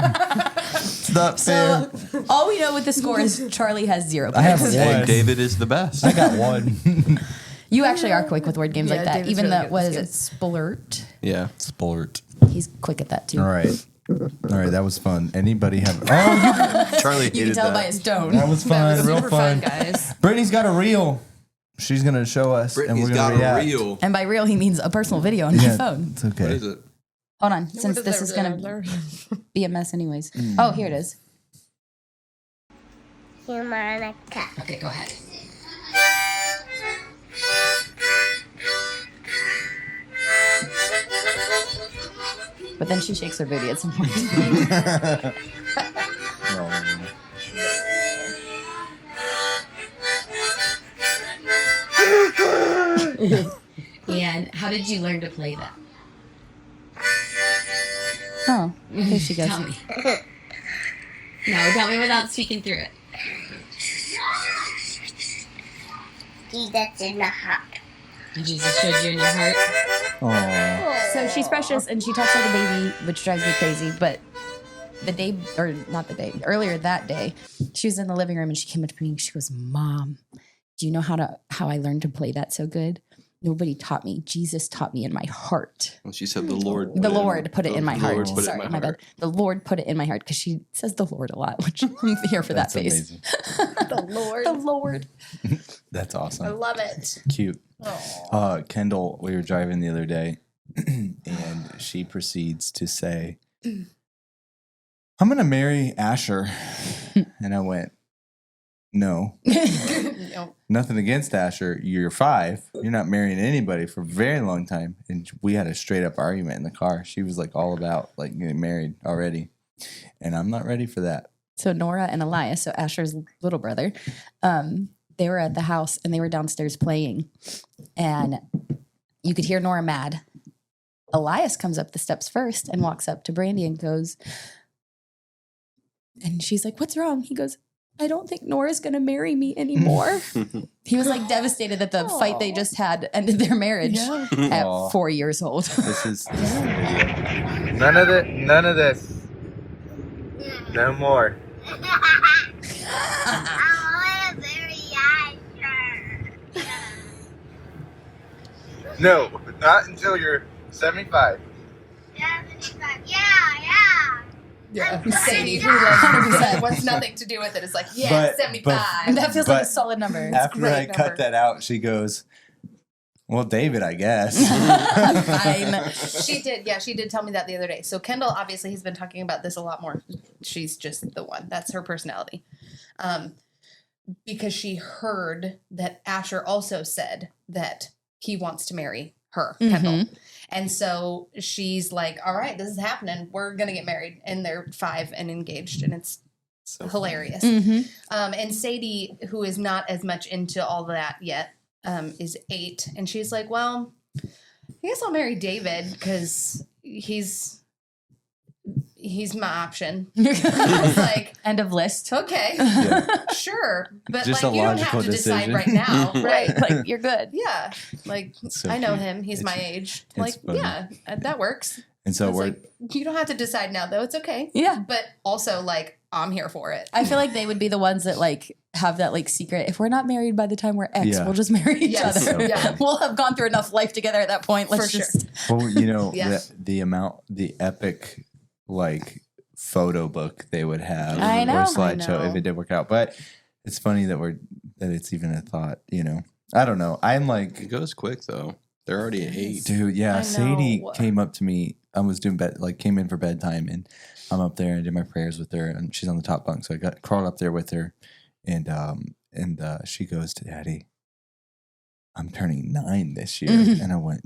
It's not fair. So all we know with the score is Charlie has 0 I have points. Hey, one. David is the best. I got one. You actually are quick with word games Yeah, like that. David's Even really though, good what at is it, splurt? Yeah. Sport. He's quick at that too. All right. That was fun. Anybody have? Oh, Charlie You can hated tell that. by his tone. that was fun. That was Real super fun. guys. Brittany's got a reel. She's gonna show us, Brittany's and we're got gonna react. a reel. And by real, he means a personal video on my Yeah, phone. it's okay. What is it? Hold on, since this is going to be a mess anyways. Oh, here it is. Okay, go ahead. But then she shakes her booty at some point. And how did you learn to play that? Oh, here she goes. Tell me. No, tell me without speaking through it. Jesus in the heart. Jesus showed you in your heart. Aww. So she's precious and she talks like a baby, which drives me crazy. But the day, or not the day, earlier that day, she was in the living room and she came up to me and she goes, "Mom, do you know how I learned to play that so good? Nobody taught me. Jesus taught me in my heart." And she said the Lord. The Lord put it in my heart. Put it in Sorry, my my bad. heart. The Lord put it in my heart because she says the Lord a lot, which I'm here for that That's face. amazing. The Lord. The Lord. That's I awesome. love it. Cute. Kendall, we were driving the other day, and she proceeds to say, "I'm gonna marry Asher," and I went, "No." No. Nothing against Asher. You're 5. You're not marrying anybody for a very long time. And we had a straight up argument in the car. She was like all about like getting married already. And I'm not ready for that. So Nora and Elias, so Asher's little brother, they were at the house and they were downstairs playing. And you could hear Nora mad. Elias comes up the steps first and walks up to Brandy and goes, and she's like, "What's wrong?" He goes, "I don't think Nora's going to marry me anymore." He was like devastated that the fight they just had ended their marriage at Aw. 4 years old. This is the video. None of this. No more. I want to marry Asher. No, not until you're 75. 75. Yeah. Yeah. I'm Sadie, who 100%. wants nothing to do with it, is like, yeah, But- 75. And that feels like a But solid number. After great I number. cut that out, she goes, "Well, David, I guess." Fine. She did. Yeah, she did tell me that the other day. So Kendall obviously has been talking about this a lot more. She's just the one. That's her personality. Because she heard that Asher also said that he wants to marry her, Kendall. And so she's like, "All right, this is happening. We're going to get married." And they're 5 and engaged. And it's hilarious. And Sadie, who is not as much into all that yet, is 8. And she's like, "Well, I guess I'll marry David because he's he's my option. I was like, end of list. Okay, sure, but Just like a you don't logical have to decide decision. right now, right? Like you're good. Yeah, like So I know cute. him. He's my age. Like, funny. yeah, that works. And so It's we're like, you don't have to decide now, though. It's okay. Yeah. But also, like, I'm here for it. I feel like they would be the ones that like have that like secret. If we're not married by the time we're X, Yeah. we'll just marry each Yes. other. Yeah. We'll have gone through enough life together at that point. Let's For sure. just well, you know, Yeah. the epic like photo book they would have I know. or I slideshow know. if it did work out. But it's funny that it's even a thought, you know. I don't know. I'm like, It goes quick though. They're already at 8. dude, yeah. I Sadie know. came up to me. I was doing came in for bedtime, and I'm up there and did my prayers with her, and she's on the top bunk, so I crawled up there with her, and she goes to Daddy, I'm turning 9 this year, and I went,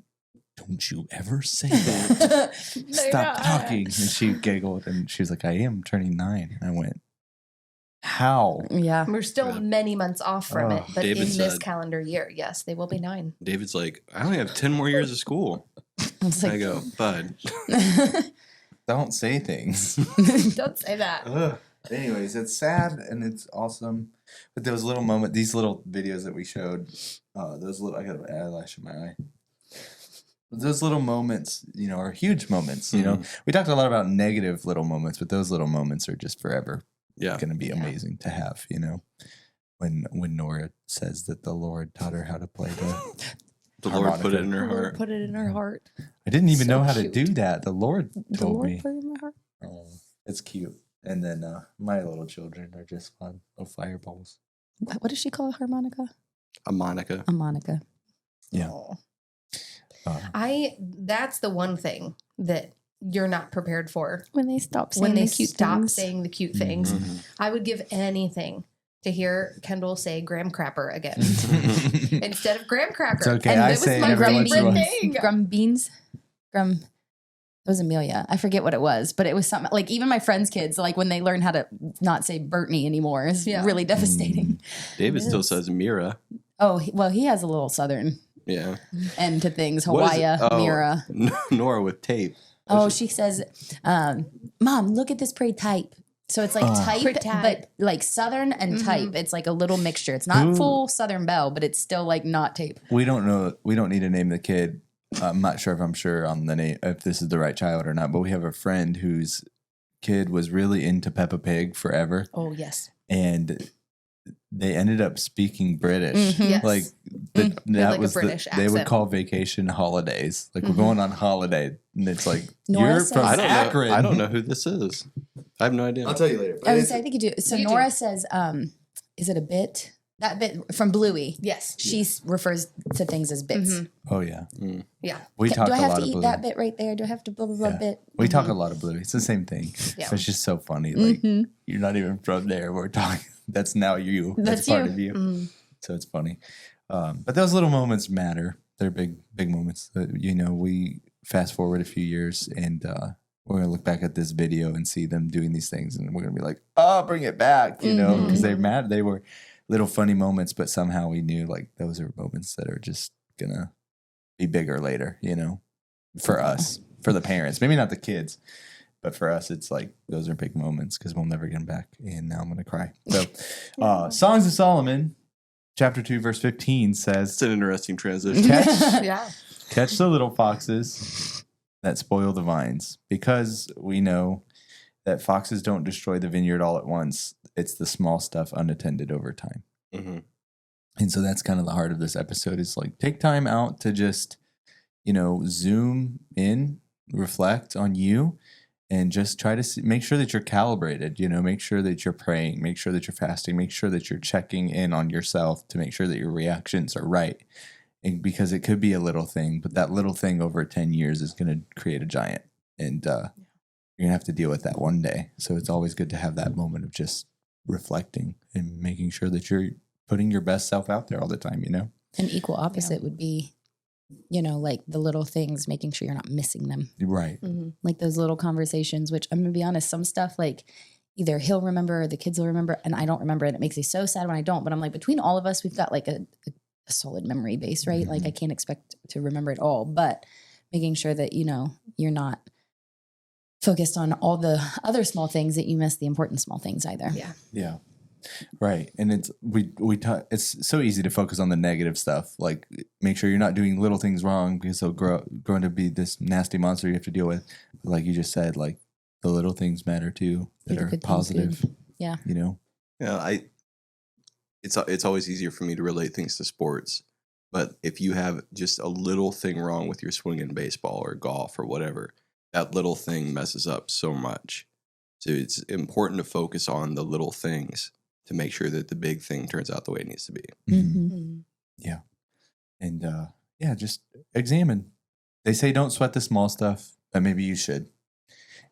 don't you ever say that. Stop talking. And she giggled, and she was like, I am turning 9. And I went, how? yeah. We're still many months off from it, but David in this said- calendar year, yes, they will be 9. David's like, I only have 10 more years of school. It's I like, go, bud. Don't say things. Don't say that. Ugh. Anyways, it's sad and it's awesome. But those little these little videos that we showed, I got an eyelash in my eye. Those little moments, you know, are huge moments. You know, we talked a lot about negative little moments, but those little moments are just forever going to be amazing to have. You know, when Nora says that the Lord taught her how to play The Lord put it in her heart. put it in her heart. I didn't even So know how cute. to do that. The Lord The told Lord me. put it in my heart. Oh, it's cute. And then my little children are just fun. Little fireballs. What does she call a harmonica? A Monica. A Monica. Yeah. That's the one thing that you're not prepared for When they stop saying when they the cute stop things. saying the cute things. I would give anything to hear Kendall say graham crapper again instead of graham cracker. It's okay, And I it was say it my every once in a favorite while. thing. Grum beans. Grum. It was Amelia. I forget what it was, but it was something like even my friends' kids, like when they learn how to not say Bertney anymore, is really devastating. David It still is. says Mira. Oh, well, he has a little southern Yeah. end to things. What is Hawaii, it? Oh, Mira. Nora with tape. Oh, she says, Mom, look at this pretty type. So it's like type, Pretty type. but like southern and type. It's like a little mixture. It's not full southern belle, but it's still like not tape. We don't know. We don't need to name the kid. I'm not sure if I'm sure on the name, if this is the right child or not, but we have a friend whose kid was really into Peppa Pig forever. Oh, yes. And they ended up speaking British. Yes. Like With that like a was British they would accent. call vacation holidays. Like we're going on holiday, and it's like Nora you're says- from I don't Akron. know. I don't know who this is. I have no idea. I'll tell you later. I think you do. So You Nora do. says, is it a bit? That bit from Bluey. Yes. She refers to things as bits. Oh yeah, Yeah. we talk Do I a have lot to of eat Bluey. that bit right there? Do I have to blah, blah, blah Yeah. bit? We talk a lot of Bluey. It's the same thing. Yeah. It's just so funny. Like you're not even from there. We're talking. That's now you. That's part of you. So it's funny. But those little moments matter. They're big moments. You know, we fast forward a few years and we're going to look back at this video and see them doing these things. And we're going to be like, oh, bring it back, you know, because they're mad. They were little funny moments, but somehow we knew like those are moments that are just going to be bigger later, you know, for us, for the parents, maybe not the kids. But for us, it's like those are big moments because we'll never get them back. And now I'm going to cry. So, Songs of Solomon, chapter 2, verse 15 says, It's an interesting transition. Yeah. Catch the little foxes that spoil the vines, because we know that foxes don't destroy the vineyard all at once. It's the small stuff unattended over time. Mm-hmm. And so that's kind of the heart of this episode is like take time out to just, you know, zoom in, reflect on you, and just try to make sure that you're calibrated, you know, make sure that you're praying, make sure that you're fasting, make sure that you're checking in on yourself to make sure that your reactions are right. And because it could be a little thing, but that little thing over 10 years is going to create a giant. And you're going to have to deal with that one day. So it's always good to have that moment of just reflecting and making sure that you're putting your best self out there all the time, you know? An equal opposite would be, you know, like the little things, making sure you're not missing them. Right. Like those little conversations, which I'm going to be honest, some stuff like either he'll remember or the kids will remember and I don't remember. And it makes me so sad when I don't. But I'm like, between all of us, we've got like a solid memory base, right? Like I can't expect to remember it all, but making sure that, you know, you're not focused on all the other small things that you miss the important small things either. Yeah. Yeah. Right. And it's it's so easy to focus on the negative stuff. Like make sure you're not doing little things wrong because they'll grow to be this nasty monster you have to deal with. But like you just said, like the little things matter too that are positive. Yeah. You know? Yeah, it's always easier for me to relate things to sports. But if you have just a little thing wrong with your swing in baseball or golf or whatever, that little thing messes up so much. So it's important to focus on the little things to make sure that the big thing turns out the way it needs to be. Mm-hmm. Yeah. And just examine. They say don't sweat the small stuff, but maybe you should.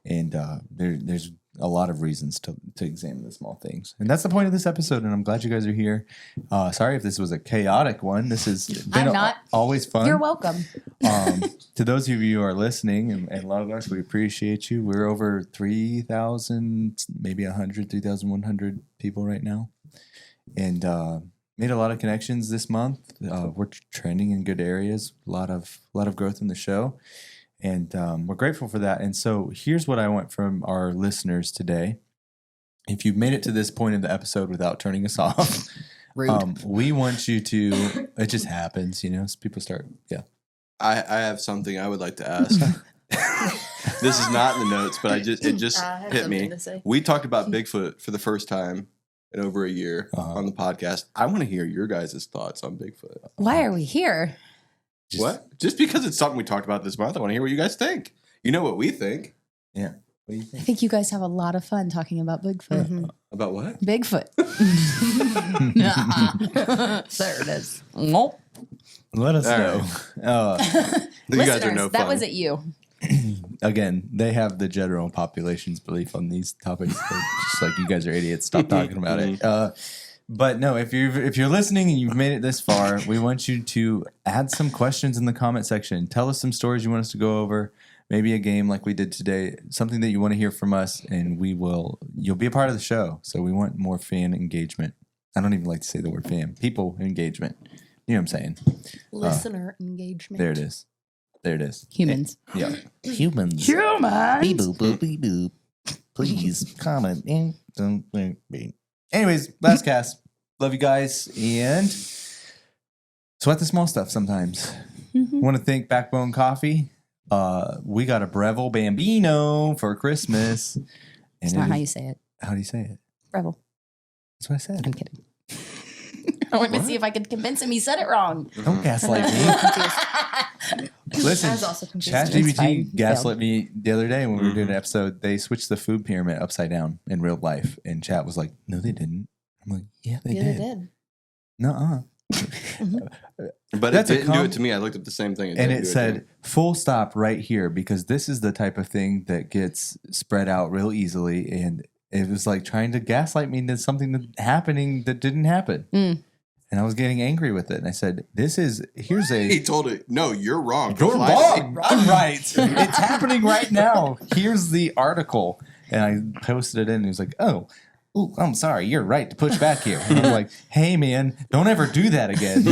And there's a lot of reasons to examine the small things. And that's the point of this episode, and I'm glad you guys are here. Sorry if this was a chaotic one. This has been always fun. You're welcome. To those of you who are listening and love us, we appreciate you. We're over 3,000, maybe 3,100 people right now. And made a lot of connections this month. We're trending in good areas. A lot of growth in the show. And we're grateful for that. And so here's what I want from our listeners today. If you've made it to this point in the episode without turning us off, we want you to, it just happens, people start, I have something I would like to ask. This is not in the notes, but it just hit me. We talked about Bigfoot for the first time in over a year on the podcast. I want to hear your guys' thoughts on Bigfoot. Why are we here? What? Just because it's something we talked about this month, I want to hear what you guys think. You know what we think. Yeah. What do you think? I think you guys have a lot of fun talking about Bigfoot. Mm-hmm. About what? Bigfoot. There it is. Nope. Let us know. You guys are no fun. That wasn't you. Again, they have the general population's belief on these topics. Just like you guys are idiots. Stop talking about it. But no, if you're listening and you've made it this far, we want you to add some questions in the comment section. Tell us some stories you want us to go over. Maybe a game like we did today, something that you want to hear from us, and you'll be a part of the show. So we want more fan engagement. I don't even like to say the word fan. People engagement. You know what I'm saying? Listener engagement. There it is. Humans. Yeah. Humans. Humans. Beep boop boop beep boop. Please comment. Anyways, last cast. Love you guys. And sweat the small stuff sometimes. Want to thank Backbone Coffee. We got a Breville Bambino for Christmas. It's not how you say it. How do you say it? Breville. That's what I said. I'm kidding. I wanted to see if I could convince him he said it wrong. Don't gaslight me. Listen, I was also confused. ChatGPT gaslit me the other day when we were doing an episode. They switched the food pyramid upside down in real life. And Chat was like, no, they didn't. I'm like, yeah, they did. Nuh-uh. But it didn't do it to me. I looked at the same thing. And it said, full stop right here, because this is the type of thing that gets spread out real easily. And it was like trying to gaslight me into something happening that didn't happen. And I was getting angry with it. And I said, he told it, no, you're wrong. You're wrong. I'm right. It's happening right now. Here's the article. And I posted it in and he was like, oh, I'm sorry. You're right to push back here. And I'm like, hey, man, don't ever do that again.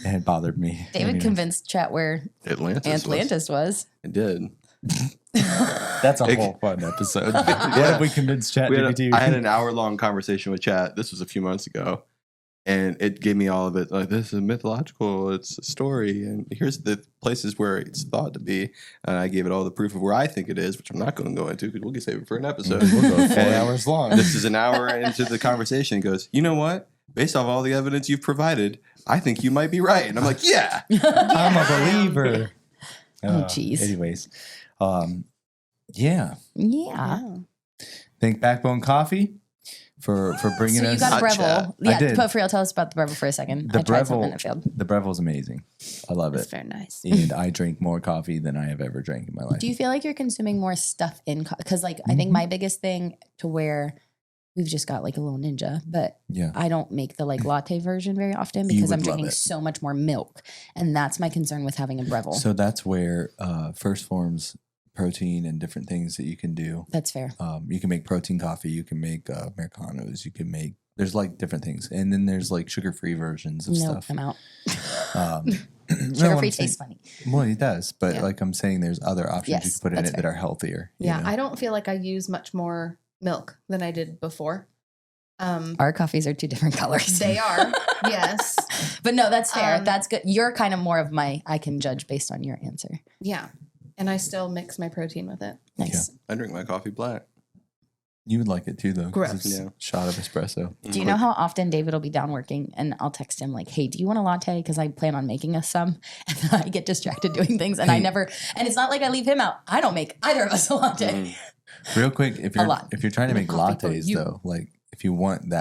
And it bothered me. David convinced Chat where Atlantis was. It did. That's a whole fun episode. What if we convinced ChatGPT? I had an hour-long conversation with Chat. This was a few months ago. And it gave me all of it. Like, this is mythological. It's a story. And here's the places where it's thought to be. And I gave it all the proof of where I think it is, which I'm not going to go into because we'll save it for an episode. We'll go 4 hours long. This is an hour into the conversation. He goes, you know what? Based off all the evidence you've provided, I think you might be right. And I'm like, yeah. I'm a believer. Oh, jeez. Anyways. Yeah. Thank Backbone Coffee for bringing us. So you got a Breville. I did. But for real, tell us about the Breville for a second. I tried something and it failed. The Breville is amazing. I love it. It's very nice. And I drink more coffee than I have ever drank in my life. Do you feel like you're consuming more stuff in coffee? Because I think my biggest thing to where we've just got like a little ninja, but I don't make the latte version very often because I'm drinking so much more milk. And that's my concern with having a Breville. So that's where First Phorm's protein and different things that you can do. That's fair. You can make protein coffee. You can make Americanos. You can make, there's different things. And then there's sugar-free versions of stuff. I'm out. Sugar-free tastes funny. Well, it does, but Yeah. like I'm saying, there's other options you Yes, can put in that's it that fair. are healthier. you Yeah, know? I don't feel like I use much more milk than I did before. Our coffees are 2 different colors. They are, yes. But no, that's fair. Um, That's good. You're kind of more of my, I can judge based on your answer. Yeah. And I still mix my protein with it. Nice. I drink my coffee black. You would like it too, though. 'cause Gross. It's Yeah. a shot of espresso. Do you know how often David will be down working and I'll text him like, hey, do you want a latte? Because I plan on making us some. And then I get distracted doing things and I never, and it's not like I leave him out. I don't make either of us a latte. Real quick, if A lot. you're trying to make Coffee for lattes you. though, like if you want that.